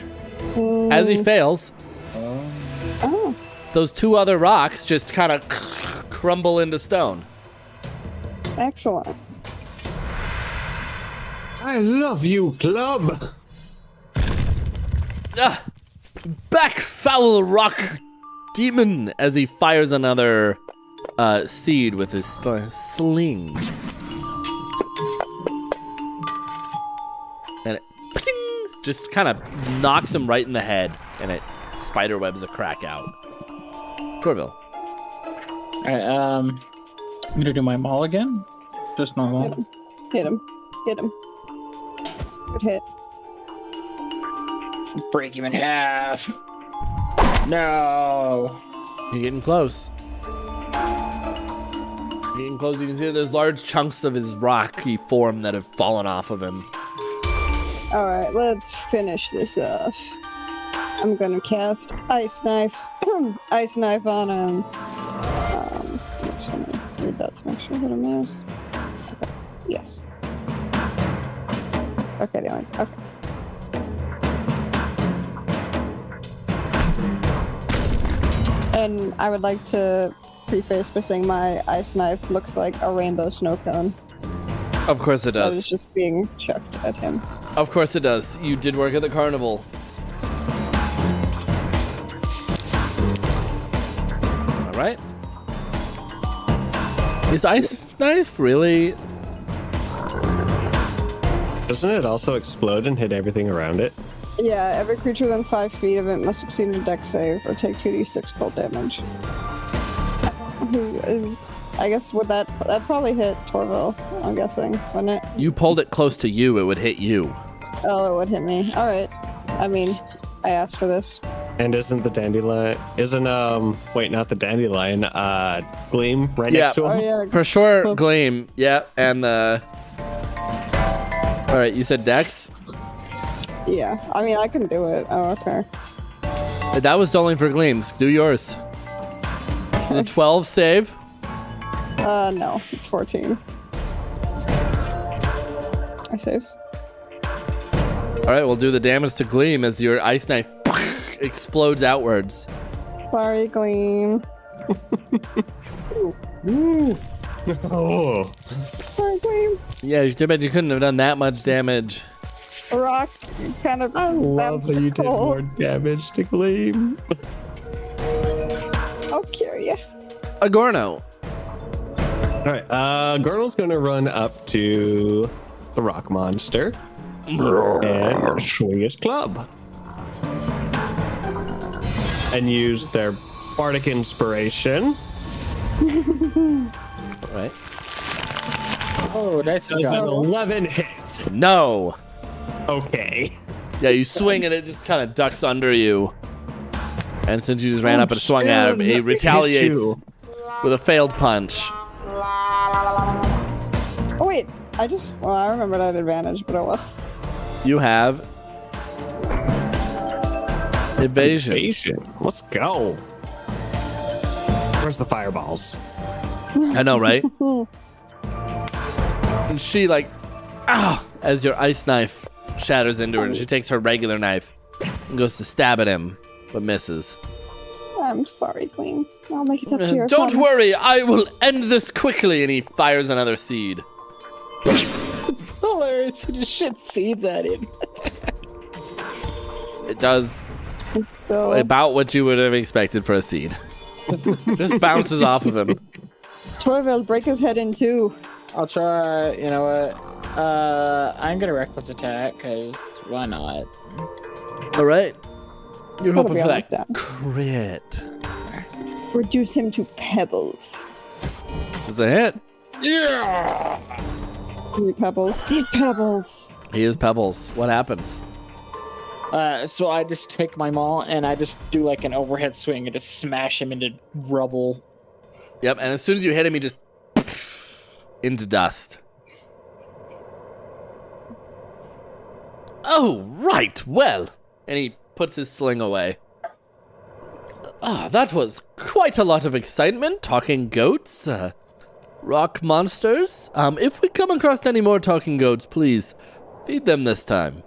As he fails, Oh. those 2 other rocks just kind of crumble into stone. Excellent. I love you, club. Ah, back, foul rock demon! As he fires another seed with his sling. And it just kind of knocks him right in the head, and it spiderwebs a crack out. Torville. Alright, I'm gonna do my maul again. Just normal. Hit him. Hit him. Good hit. Break him in half. No. You're getting close. You're getting close. You can see there's large chunks of his rocky form that have fallen off of him. Alright, let's finish this off. I'm gonna cast Ice Knife. Ice Knife on him. Just let me read that to make sure I hit a miss. Okay. Yes. Okay, the only. Okay. And I would like to preface by saying my ice knife looks like a rainbow snow cone. Of course it That was does. just being chucked at him. Of course it does. You did work at the carnival. All right. Is Ice Knife really? Doesn't it also explode and hit everything around it? Yeah, every creature within 5 feet of it must succeed a dex save or take 2d6 cold damage. I guess would that probably hit Torville, I'm guessing, wouldn't it? You pulled it close to you, it would hit you. Oh, it would hit me. Alright. I mean, I asked for this. And isn't the dandelion? Wait, not the dandelion. Gleam right Yeah. next to him. Oh yeah. For sure, Gleam. Yeah, and the. All right, you said Dex. Yeah. I mean, I can do it. Oh, okay. That was only for Gleams. Do yours. The 12 save. No, it's 14. I save. All right, we'll do the damage to Gleam as your ice knife explodes outwards. Sorry, Gleam. Oh. Sorry, Gleam. Yeah, you too bad you couldn't have done that much damage. A rock kind of. I love that you did more damage to Gleam. I'll cure you. Agorno. All right, Gornal's gonna run up to the rock monster and swing his club. And use their bardic inspiration. All right. Oh, nice Does an job. 11 hits. No. Okay. Yeah, you swing and it just kind of ducks under you. And since you just ran up and swung at him, it retaliates with a failed punch. Oh wait, I remembered I had advantage, but oh well. You have evasion. Evasion. Let's go. Where's the fireballs? I know, right? And she as your ice knife shatters into her, and she takes her regular knife and goes to stab at him, but misses. I'm sorry, Queen. I'll make it up to you. I Don't promise. worry, I will end this quickly. And he fires another seed. Hilarious. He just shit seeds at him. It does still. About what you would have expected for a seed. Just bounces off of him. Torvald, break his head in two. I'll try. You know what? I'm gonna reckless attack because why not? All right. You're That'll hoping be for almost that done. crit. Reduce him to pebbles. It's a hit. Yeah. Is he pebbles? He's pebbles. He is Pebbles. What happens? So I just take my maul and I just do like an overhead swing and just smash him into rubble. Yep, and as soon as you hit him, he just into dust. Oh, right. Well, and he puts his sling away. Ah, that was quite a lot of excitement. Talking goats, rock monsters. If we come across any more talking goats, please feed them this time.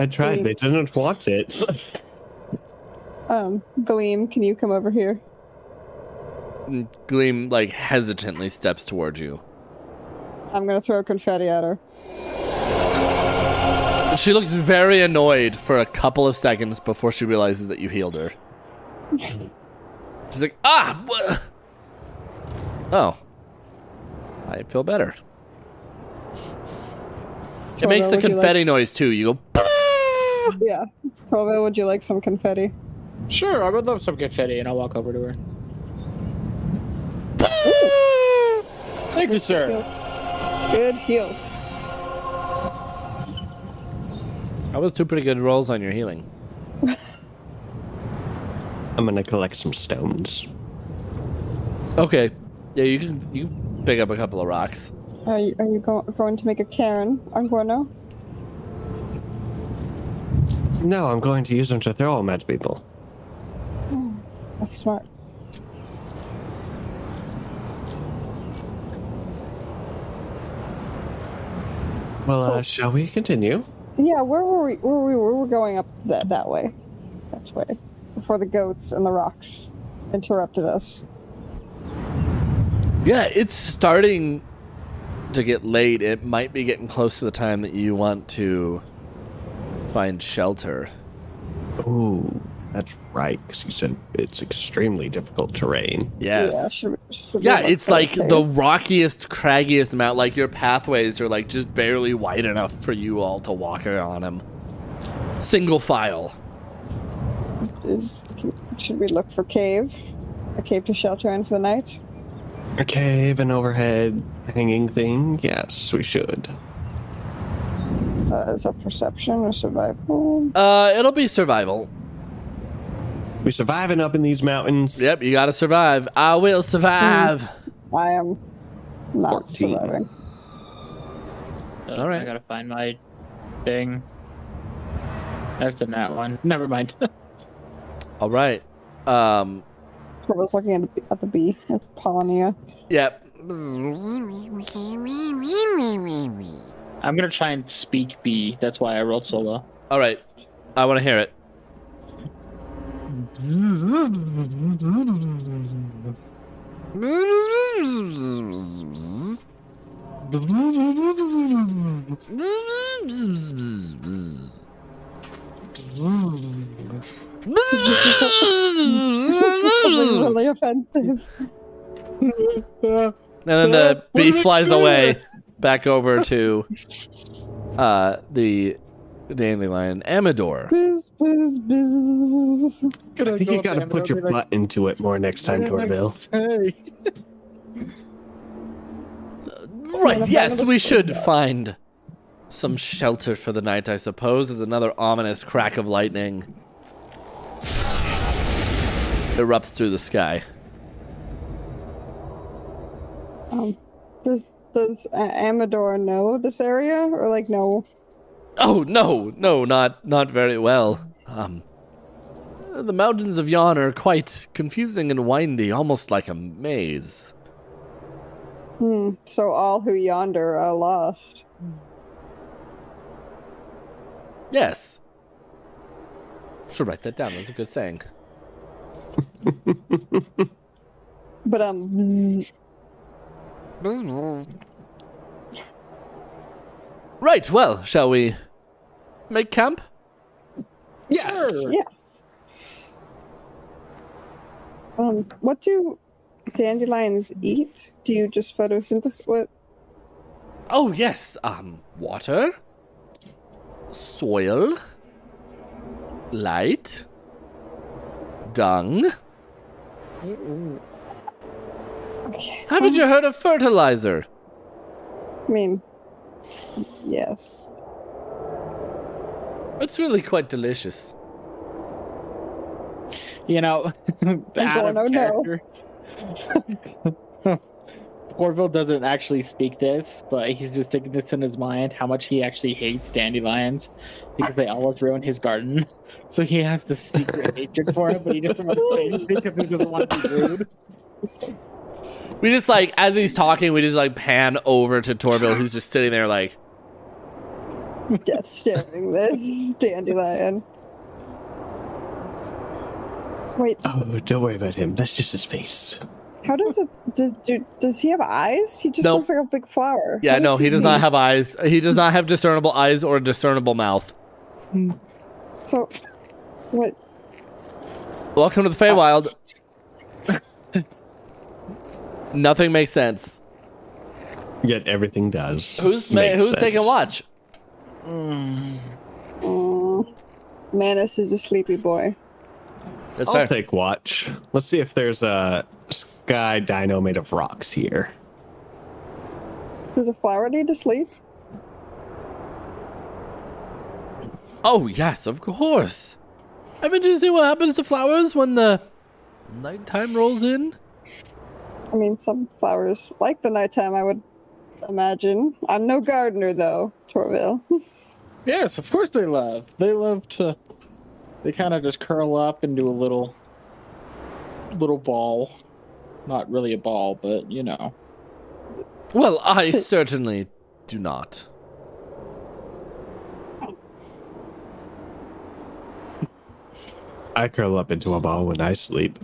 I tried. They didn't want it. Gleam, can you come over here? Gleam, like, hesitantly steps towards you. I'm gonna throw confetti at her. She looks very annoyed for a couple of seconds before she realizes that you healed her. She's like, ah! What? Oh. I feel better. It makes the would you confetti noise, too. You go, Yeah. Torvald, would you like some confetti? Sure, I would love some confetti, and I'll walk over to her. Thank you, sir. Heals. Good heals. that was two pretty good rolls on your healing. I'm gonna collect some stones. Okay. Yeah, you can pick up a couple of rocks. Are you going to make a Karen on Gorno? No, I'm going to use them to throw them at people. That's smart. Well, shall we continue? Yeah, where were we? We were going up that way. That way. Before the goats and the rocks interrupted us. Yeah, it's starting to get late. It might be getting close to the time that you want to find shelter. Ooh, that's right, because you said it's extremely difficult terrain. Yes. Yeah, should we Yeah, look it's for a like cave? the rockiest, craggiest amount. Like your pathways are like just barely wide enough for you all to walk on them. Single file. Should we look for cave? A cave to shelter in for the night? A cave, an overhead hanging thing? Yes, we should. Is that perception or survival? It'll be survival. We surviving up in these mountains. Yep, you gotta survive. I will survive. I am not 14. surviving. All right. I gotta find my thing. I've done that one. Never mind. All right. I was looking at the bee, at Polonia. Yep. I'm gonna try and speak B. That's why I rolled so low. All right. I want to hear it. Really offensive. And then the bee flies away back over to the dandelion. Amador. Buzz, buzz, buzz. I think you gotta put your butt into it more next time, Torville. Hey. Right, yes, we should find some shelter for the night, I suppose. There's another ominous crack of lightning. Erupts through the sky. Does Amador know this area, or like no? Oh, no, not very well. The mountains of Yon are quite confusing and windy, almost like a maze. So all who yonder are lost. Yes. Should write that down. That's a good saying. But Right, well, shall we make camp? Yes. Sure. Yes. What do dandelions eat? Do you just photosynthesize? What? Oh, yes. Water, soil, light, dung. Haven't you heard of fertilizer? I mean, yes. It's really quite delicious. You know, out of Gorno, no. character. Orville doesn't actually speak this, but he's just thinking this in his mind, how much he actually hates dandelions because they always ruin his garden. So he has this secret hatred for it, but he doesn't want to say anything because he doesn't want to be rude. We just like, as he's talking, we just like pan over to Torville, who's just sitting there like, Death staring this dandelion. Wait, Oh, don't worry about him. That's just his face. how does it? Does he have eyes? He just Nope. looks like a big flower. yeah, How no, he does not see? have eyes. He does not have discernible eyes or a discernible mouth. So, what? Welcome to the Feywild. Nothing makes sense. Yet everything does. Who's make who's sense. taking watch? Manus is a sleepy boy. That's I'll fair. take watch. Let's see if there's a sky dino made of rocks here. Does a flower need to sleep? Oh yes, of course. Haven't you seen what happens to flowers when the nighttime rolls in? I mean, some flowers like the nighttime, I would imagine. I'm no gardener, though, Torville. Yes, of course they love. They love to. They kind of just curl up and do a little ball. Not really a ball, but you know. Well, I certainly do not. I curl up into a ball when I sleep.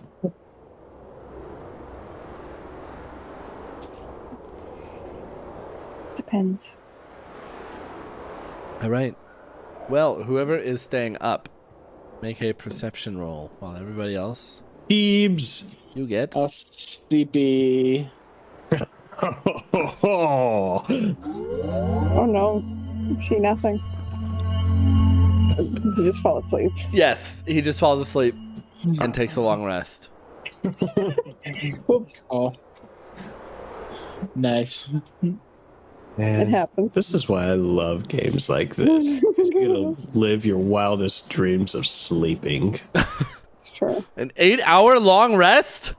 Depends. All right. Well, whoever is staying up, make a perception roll, while everybody else, Thebes. you get. A sleepy. Oh no. See nothing. Did you just fall asleep? Yes, he just falls asleep and takes a long rest. Oops. Oh. Nice. It Man, happens. this is why I love games like this. You're gonna live your wildest dreams of sleeping. It's true. An 8-hour long rest?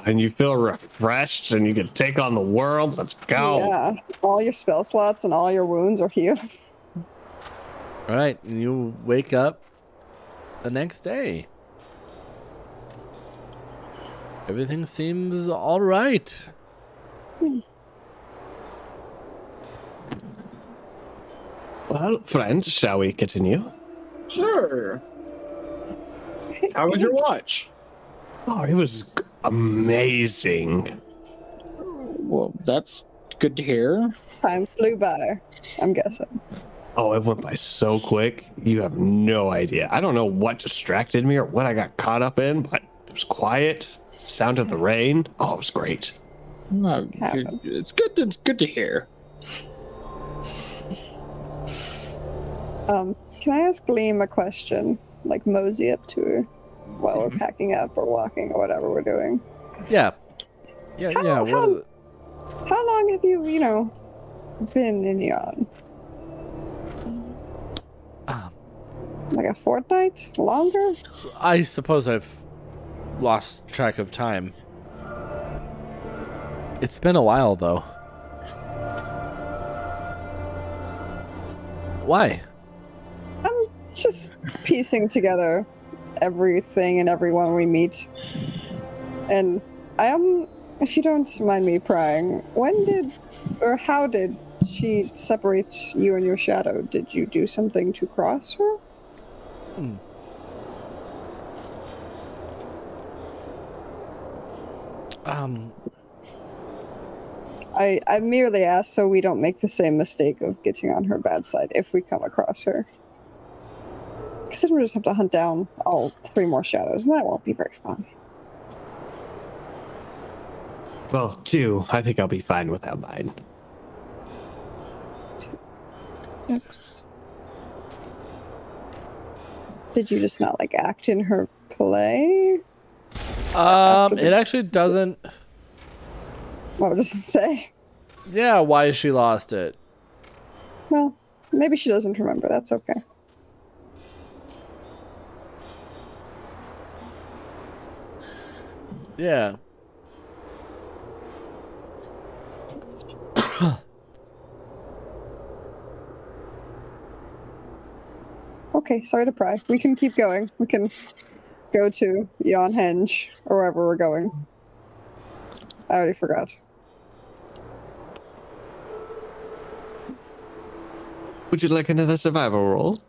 And you feel refreshed and you can take on the world. Let's go. Yeah. All your spell slots and all your wounds are healed. All right, and you wake up the next day. Everything seems all right. Well, friends, shall we continue? Sure. How was your watch? Oh, it was amazing. Well, that's good to hear. Time flew by, I'm guessing. Oh, it went by so quick. You have no idea. I don't know what distracted me or what I got caught up in, but it was quiet. Sound of the rain. Oh, it was great. No, Happens. it's good to hear. Can I ask Liam a question? Like mosey up to her while we're packing up or walking or whatever we're doing. Yeah. Yeah, How- yeah. how- What is it? How long have you, been in Yon? Um, Like a fortnight? Longer? I suppose I've lost track of time. It's been a while, though. Why? I'm just piecing together everything and everyone we meet. And if you don't mind me prying, how did she separate you and your shadow? Did you do something to cross her? I merely ask so we don't make the same mistake of getting on her bad side if we come across her. Because then we'll just have to hunt down all 3 more shadows, and that won't be very fun. Well, 2. I think I'll be fine without mine. Yes. Did you just not like act in her play? It actually doesn't. What does it say? Yeah, why she lost it. Well, maybe she doesn't remember. That's okay. Yeah. Okay, sorry to pry. We can keep going. We can go to Yonhenge or wherever we're going. I already forgot. Would you like another survival roll?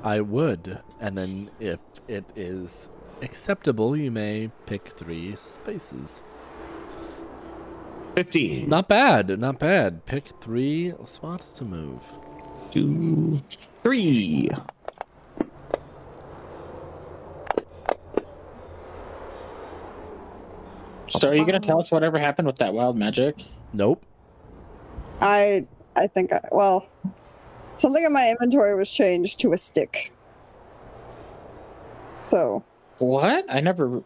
I would. And then if it is acceptable, you may pick 3 spaces. 15. Not bad. Not bad. Pick 3 spots to move. 2, 3. So are you going to tell us whatever happened with that wild magic? Nope. I think well, something in my inventory was changed to a stick. So, What? I never...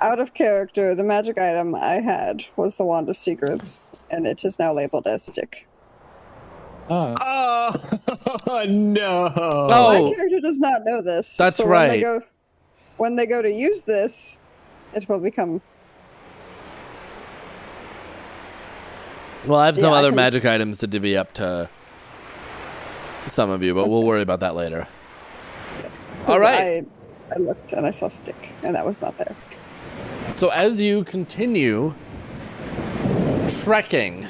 out of character, the magic item I had was the Wand of Secrets, and it is now labeled as stick. Oh. Oh, no. Oh. My character does not know this. That's so right. When they go to use this, it will become... Well, I have some Yeah, I other can- magic items to divvy up to some of you, but we'll worry about that later. Yes. All right. I looked and I saw stick, and that was not there. So as you continue trekking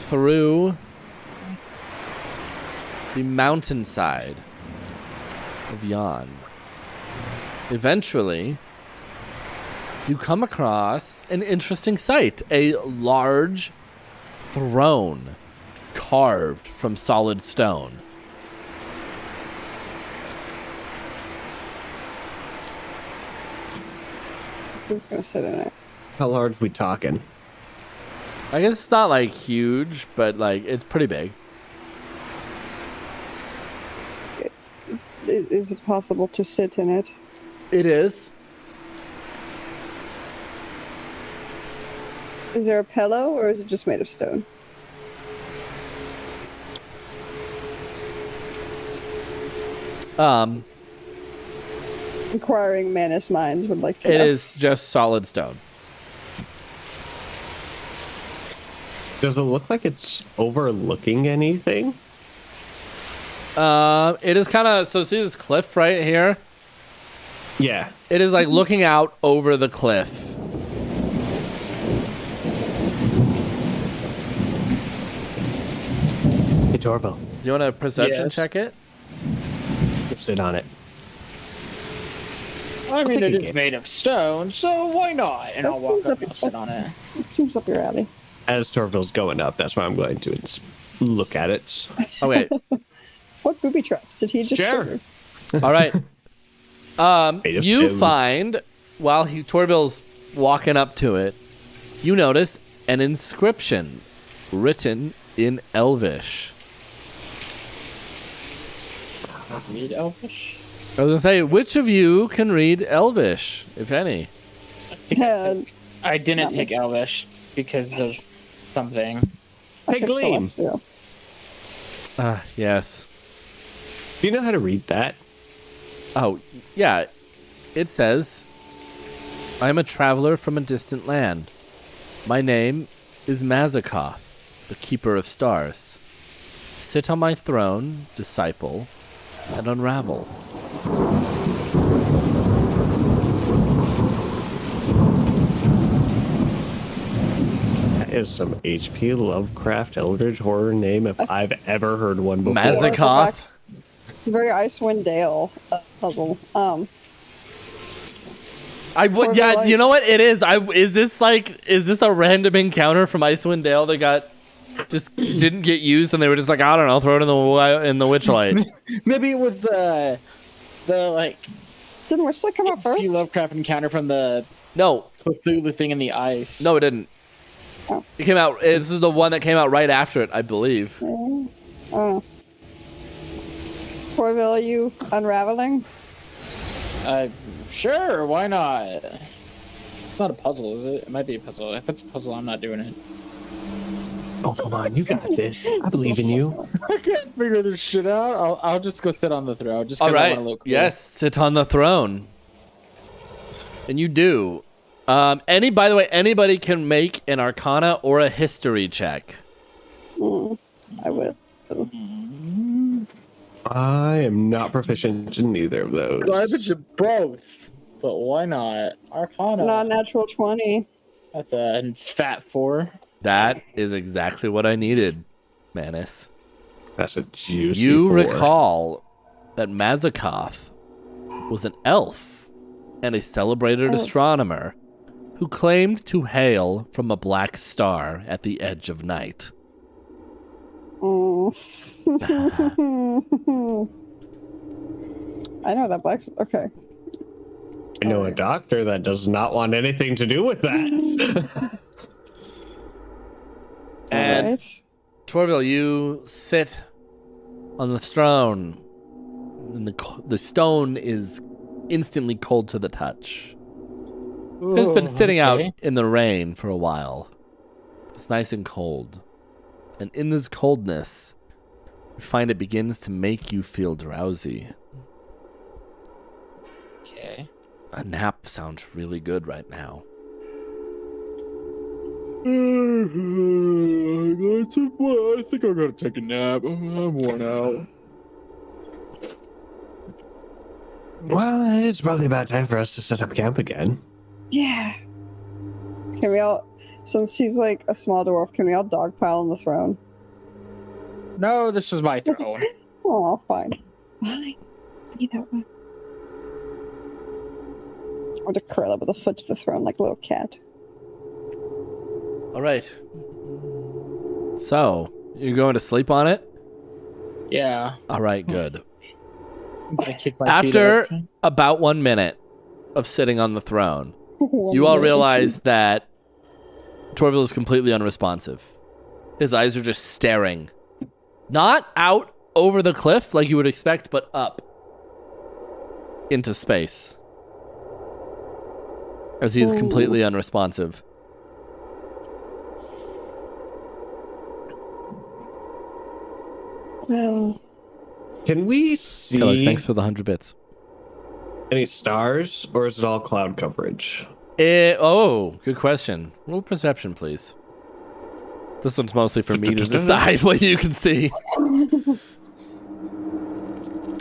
through the mountainside of Yan, eventually you come across an interesting sight, a large throne carved from solid stone. Who's gonna sit in it? How large we talking? I guess it's not like huge, but like it's pretty big. Is it possible to sit in it? It is. Is there a pillow, or is it just made of stone? Inquiring Manus minds would like to It know. is just solid stone. Does it look like it's overlooking anything? It is kind of, so see this cliff right here? Yeah. It is like looking out over the cliff. Hey, Torbo, Do you want to perception Yes. check it? sit on it. I mean, take it a is game. made of stone, so why not? And I'll walk up and sit on it. It seems up your alley. As Torville's going up, that's why I'm going to look at it. Okay. What booby traps did he just Sure. trigger? All right. Made of You stone. find, while Torville's walking up to it, you notice an inscription written in Elvish. Read Elvish? I was going to say, which of you can read Elvish, if any? And I didn't Not me. take Elvish because of something. I Hey, took Gleam. Celestial. Yes. Do you know how to read that? Oh, yeah. It says, I am a traveler from a distant land. My name is Mazakoth, the Keeper of Stars. Sit on my throne, disciple, and unravel. That is some HP Lovecraft Eldritch horror name if I've ever heard one before. Mazakoth? Very Icewind Dale puzzle. I would, Or yeah. like- You know what? It is. Is this a random encounter from Icewind Dale that got just didn't get used, and they were just like, I don't know, throw it in the witchlight. Maybe it was the like Didn't Witchlight come out first? P. Lovecraft encounter from the No, Cthulhu thing in the ice. no, it didn't. Oh. It came out. This is the one that came out right after it, I believe. Oh. Torville, are you unraveling? Sure, why not? It's not a puzzle, is it? It might be a puzzle. If it's a puzzle, I'm not doing it. Oh, come on. You got this. I believe in you. I can't figure this shit out. I'll just go sit on the throne. Just 'cause All I right. wanna look cool. Yes, sit on the throne. And you do. By the way, anybody can make an Arcana or a History check. I will. I am not proficient in neither of those. Garbage of both. But why not? Arcana. Non-natural 20. That's a fat 4. That is exactly what I needed, Manus. That's a juicy You 4. recall that Mazikoth was an elf and a celebrated astronomer who claimed to hail from a black star at the edge of night. I know that black. Okay. I know a doctor that does not want anything to do with that. And Alright. Torville, you sit on the throne, and the stone is instantly cold to the touch. It's been sitting out in the rain for a while. It's nice and cold. And in this coldness, you find it begins to make you feel drowsy. Okay. A nap sounds really good right now. I think I'm gonna take a nap. I'm worn out. Well, it's probably about time for us to set up camp again. Yeah. Can we all, since he's like a small dwarf, can we all dogpile on the throne? No, this is my throne. Oh, fine. Fine. Be that way. Or to curl up with a foot to the throne like a little cat. All right. So, you're going to sleep on it? Yeah. All right, good. I kick my feet After up. about 1 minute of sitting on the throne, you all realize that Torville is completely unresponsive. His eyes are just staring. Not out over the cliff like you would expect, but up into space. As he is completely unresponsive. Well, Can we see Kelly, thanks for the 100 bits. any stars, or is it all cloud coverage? Good question. Roll perception, please. This one's mostly for me to decide what you can see.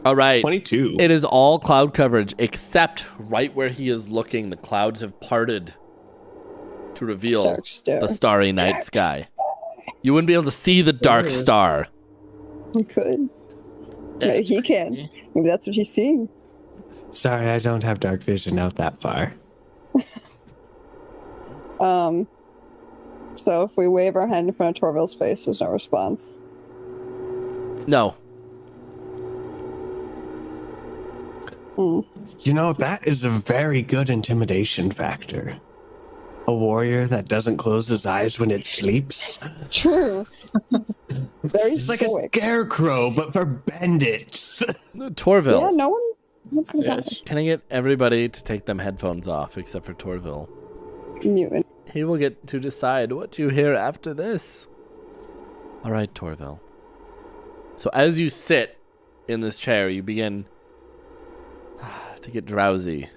All right. 22. It is all cloud coverage, except right where he is looking. The clouds have parted to reveal dark star. the starry night Dark sky. You wouldn't be able to see the dark star. We could. Maybe That's he can. creepy. Maybe that's what he's seeing. Sorry, I don't have dark vision out that far. So if we wave our hand in front of Torville's face, there's no response. No. You know, that is a very good intimidation factor. A warrior that doesn't close his eyes when it sleeps. True. Very It's like a stoic. scarecrow, but for bandits. Torville. Yeah, no one's gonna Yes. Can I get everybody to take them headphones off except for Torville? mutant. He will get to decide what you hear after this. All right, Torville. So as you sit in this chair, you begin to get drowsy.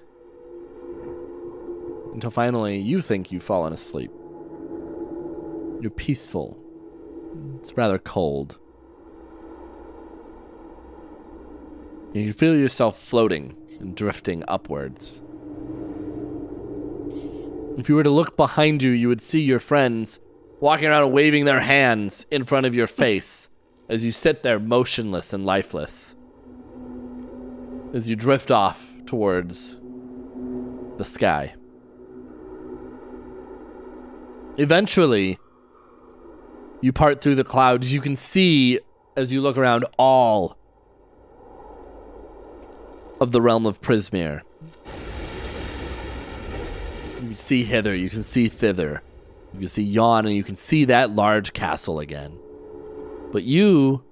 Until finally you think you've fallen asleep. You're peaceful. It's rather cold. You feel yourself floating and drifting upwards. If you were to look behind you, you would see your friends walking around waving their hands in front of your face as you sit there motionless and lifeless. As you drift off towards the sky. Eventually, You part through the clouds. You can see, as you look around, all of the realm of Prismere. You can see hither, you can see thither. You can see yon, and you can see that large castle again. But you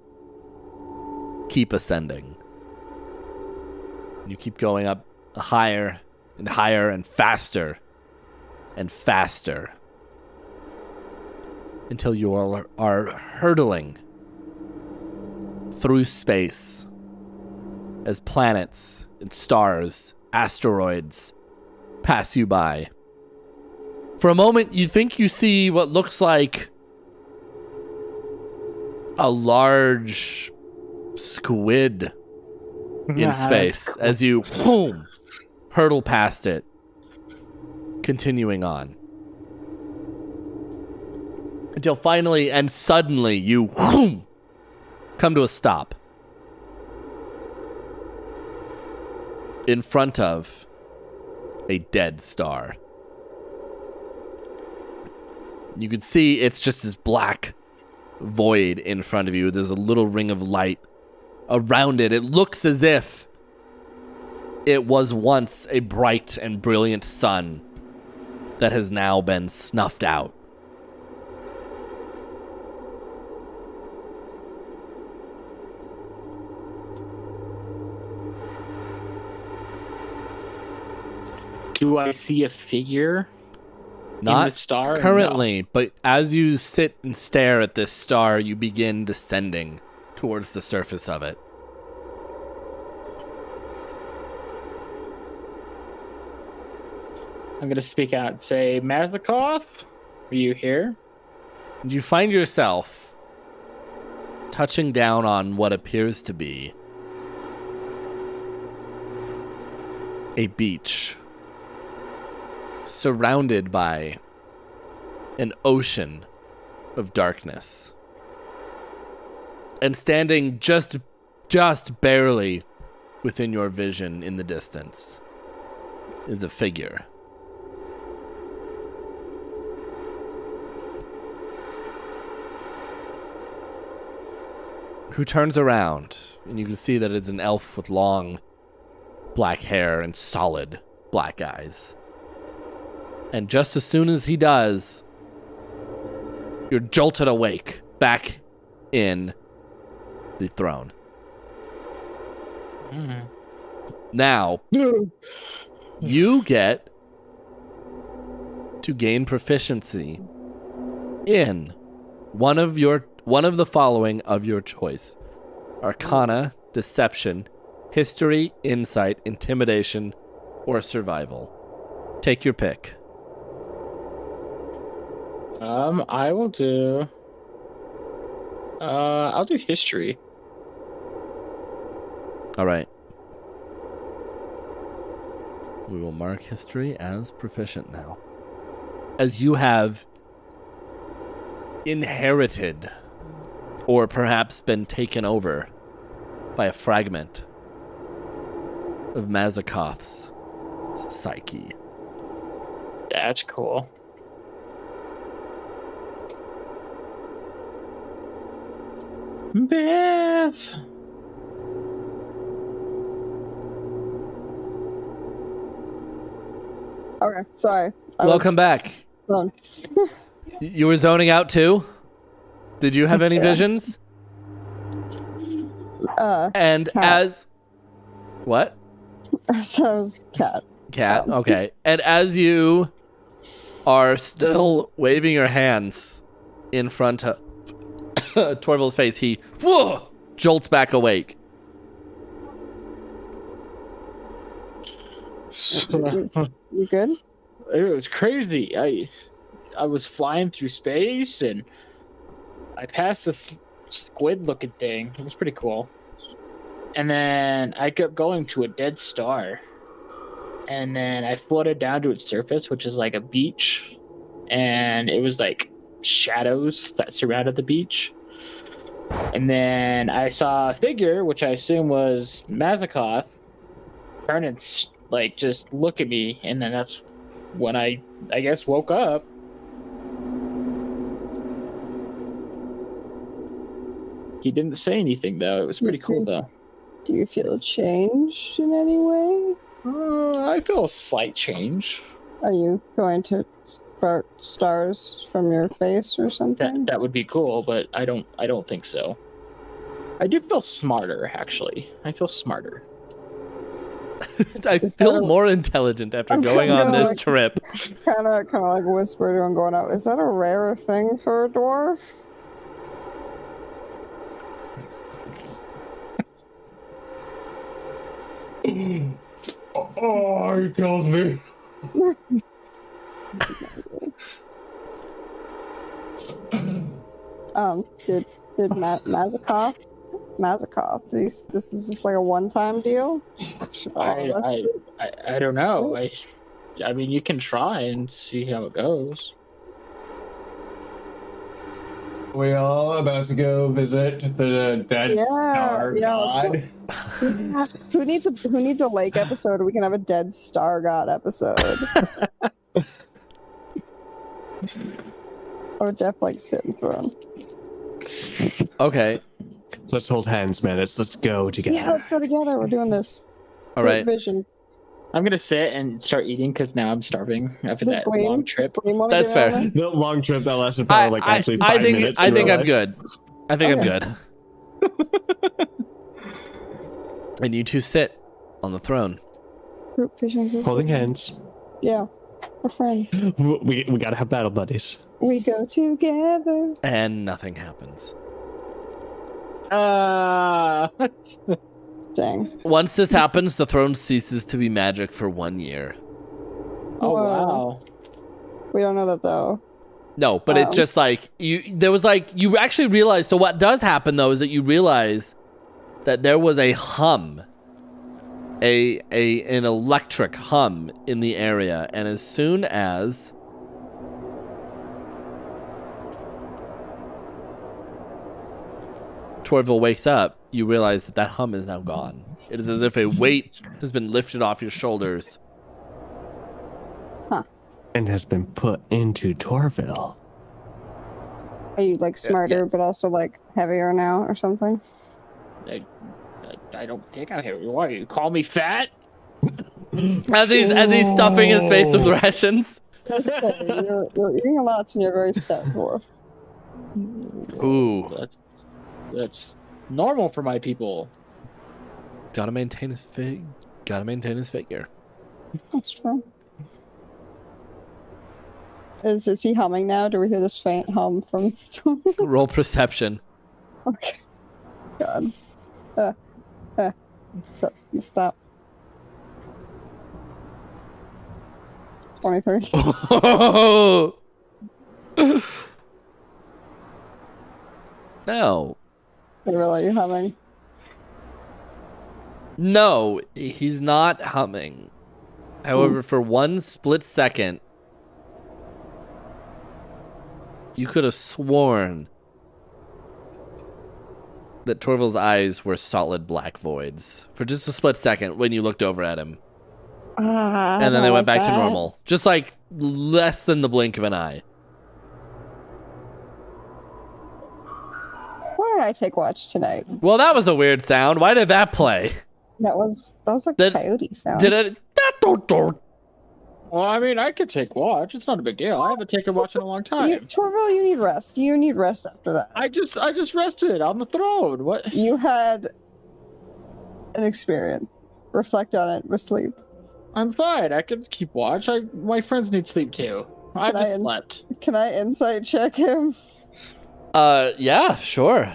keep ascending. You keep going up higher and higher and faster until you are hurtling through space as planets and stars, asteroids pass you by. For a moment, you think you see what looks like a large squid in space as you hurtle past it, continuing on. Until finally and suddenly you come to a stop in front of a dead star. You can see it's just this black void in front of you. There's a little ring of light around it. It looks as if it was once a bright and brilliant sun that has now been snuffed out. Do I see a figure Not in the star? currently, but as you sit and stare at this star, you begin descending towards the surface of it. I'm going to speak out and say, Mazikoff, are you here? You find yourself touching down on what appears to be a beach surrounded by an ocean of darkness. And standing just barely within your vision in the distance is a figure. Who turns around, and you can see that it's an elf with long black hair and solid black eyes. And just as soon as he does, you're jolted awake back in the throne. Now, you get to gain proficiency in one of the following of your choice: Arcana, Deception, History, Insight, Intimidation, or Survival. Take your pick. I will do. I'll do history. All right. We will mark history as proficient now, as you have inherited, or perhaps been taken over by a fragment of Mazikoth's psyche. That's cool. Beth. Okay, sorry. Welcome back. Hold You were zoning out too? Did you have any visions? on. And cat. as... What? Sounds cat. Cat, okay. And as you are still waving your hands in front of Torval's face, he jolts back awake. You good? It was crazy. I was flying through space and I passed this squid-looking thing. It was pretty cool. And then I kept going to a dead star. And then I floated down to its surface, which is like a beach. And it was like shadows that surrounded the beach. And then I saw a figure, which I assume was Mazikoth, turn and like just look at me. And then that's when I guess woke up. He didn't say anything though. It was pretty cool though. Do you feel changed in any way? I feel a slight change. Are you going to sprout stars from your face or something? That would be cool, but I don't think so. I do feel smarter, actually. I feel smarter. I feel more intelligent after going on this trip. Kind of like whisper to him going out. Is that a rare thing for a dwarf? Oh, he killed me. Did Mazakov? This is just like a one-time deal? I don't know. I mean, you can try and see how it goes. We all about to go visit the dead star god. Who needs a lake episode? We can have a dead star god episode. Or Jeff like sitting throne. Okay. Let's hold hands, man. Let's go together. Yeah, let's go together. We're doing this. All right. Vision. I'm gonna sit and start eating because now I'm starving after that long trip. That's fair. The long trip that lasted probably actually 5 minutes. I think I'm good. I think I'm good. And you two sit on the throne. Group vision. Holding hands. Yeah, we're friends. We gotta have battle buddies. We go together. And nothing happens. Dang. Once this happens, the throne ceases to be magic for 1 year. Oh, Whoa. wow. We don't know that though. No, but it's just like you actually realize. So what does happen though is that you realize that there was a hum, an electric hum in the area, and as soon as Torville wakes up, you realize that hum is now gone. It is as if a weight has been lifted off your shoulders. Huh. And has been put into Torville. Are you like smarter, yes. but also like heavier now or something? I don't think I'm here. Why you call me fat? As he's stuffing his face with rations. You're eating a lot and you're very stout dwarf. Ooh. That's normal for my people. Gotta maintain his figure. That's true. Is he humming now? Do we hear this faint hum from? Roll perception. Okay. God. Stop. 23. No. Really, you humming? No, he's not humming. However, for one split second, you could have sworn that Torville's eyes were solid black voids for just a split second when you looked over at him. And then they went back to normal. Just like less than the blink of an eye. Why did I take watch tonight? Well, that was a weird sound. Why did that play? That was a coyote sound. Did it? Well, I mean, I could take watch. It's not a big deal. I haven't taken watch in a long time. Torville, you need rest. You need rest after that. I just rested on the throne. What? You had an experience. Reflect on it with sleep. I'm fine. I could keep watch. My friends need sleep too. I just slept. Can I insight check him? Yeah, sure.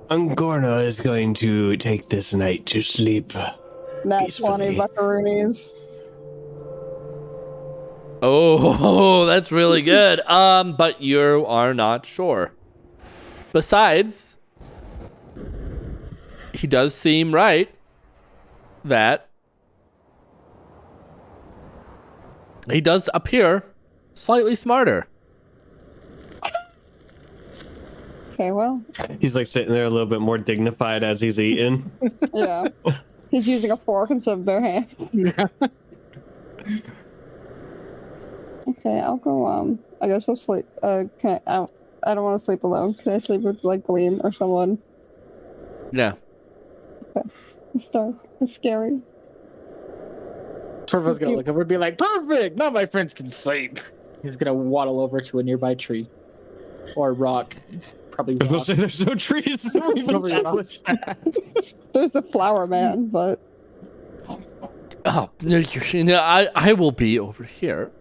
Ungorna is going to take this night to sleep. Nat 20 buckaroonies. Oh, that's really good. But you are not sure. Besides, he does seem right that he does appear slightly smarter. Okay, well. He's like sitting there a little bit more dignified as he's eating. Yeah. He's using a fork instead of bare hands. Okay, I'll go, I guess I'll sleep. I don't want to sleep alone. Can I sleep with like Gleam or someone? Yeah. It's dark. It's scary. Torval's gonna look over and be like, perfect! Now my friends can sleep. He's gonna waddle over to a nearby tree. Or rock. Probably I was rock. gonna say there's no trees. We've Probably rock. established that. There's the flower man, but Oh, no, I will be over here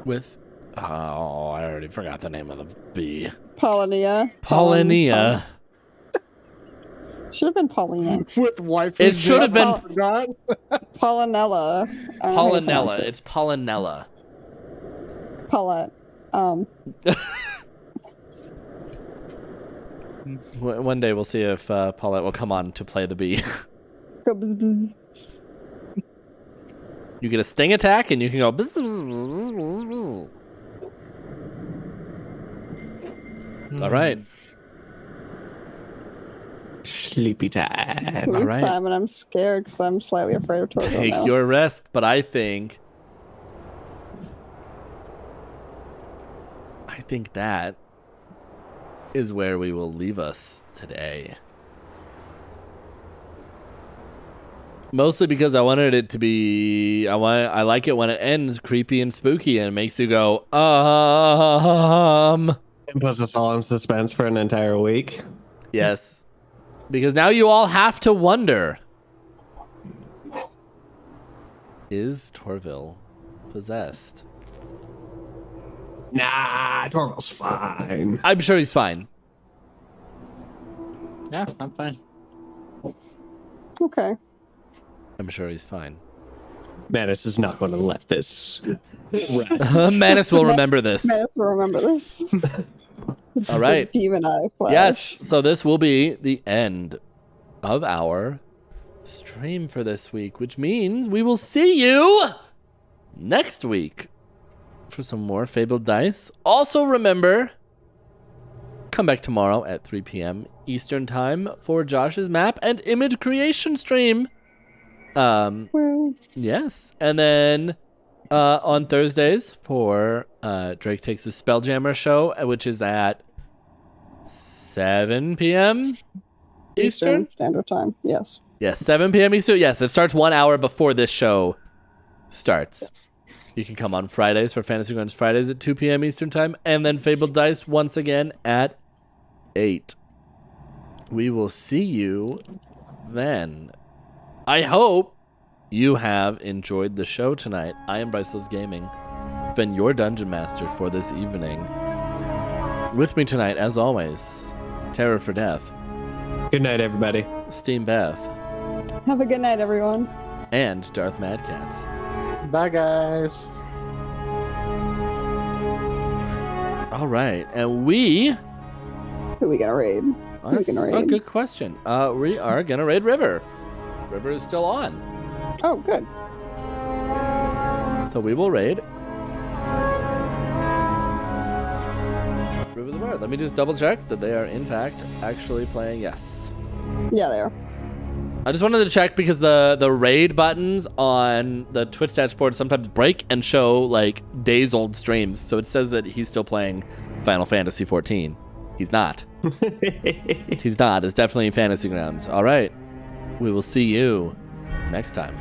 with. Oh, I already forgot the name of the bee. Paulina. Paulina. Should have been Paulina. With wife. It should have been Paulinella. I don't know how you pronounce Pollinella. it. It's Pollinella. Paulette. One day we'll see if Paulette will come on to play the bee. You get a sting attack and you can go. Bzz, bzz, bzz, bzz, bzz, bzz. All right. Sleepy time. Sleep right. time, and I'm scared because I'm slightly afraid of Torgo Take now. your rest, but I think that is where we will leave us today. Mostly because I wanted it to be I like it when it ends creepy and spooky and makes you go It puts us all in suspense for an entire week. Yes. Because now you all have to wonder, is Torville possessed? Nah, Torval's fine. I'm sure he's fine. Yeah, I'm fine. Okay. I'm sure he's fine. Manus is not going to let this rest. Manus will remember this. Manus will remember this. All right. The demon eye flash. Yes, so this will be the end of our stream for this week, which means we will see you next week for some more Fabled Dice. Also remember, come back tomorrow at 3 p.m. Eastern Time for Josh's map and image creation stream. Well, Yes, and then on Thursdays for Drake Takes the Spelljammer show, which is at 7 p.m. Eastern? Standard Time. Yes. Yes, 7 p.m. Eastern. Yes, it starts 1 hour before this show starts. Yes. You can come on Fridays for Fantasy Grounds Fridays at 2 p.m. Eastern Time, and then Fabled Dice once again at 8. We will see you then. I hope you have enjoyed the show tonight. I am Bryceless Gaming. Been your Dungeon Master for this evening. With me tonight, as always, Terror for Death, Good night, everybody. Steam Beth, Have a good night, everyone. and Darth Madcats. Bye, guys. All right, and we... Who are we gonna raid? Who are we That's gonna a raid? good question. We are gonna raid River. River is still on, Oh, good. so we will raid River the Bard. Let me just double check that they are in fact actually playing. Yes. Yeah, they are. I just wanted to check because the raid buttons on the Twitch dashboard sometimes break and show like days old streams. So it says that he's still playing Final Fantasy 14. He's not. He's not. It's definitely Fantasy Grounds. All right. We will see you next time.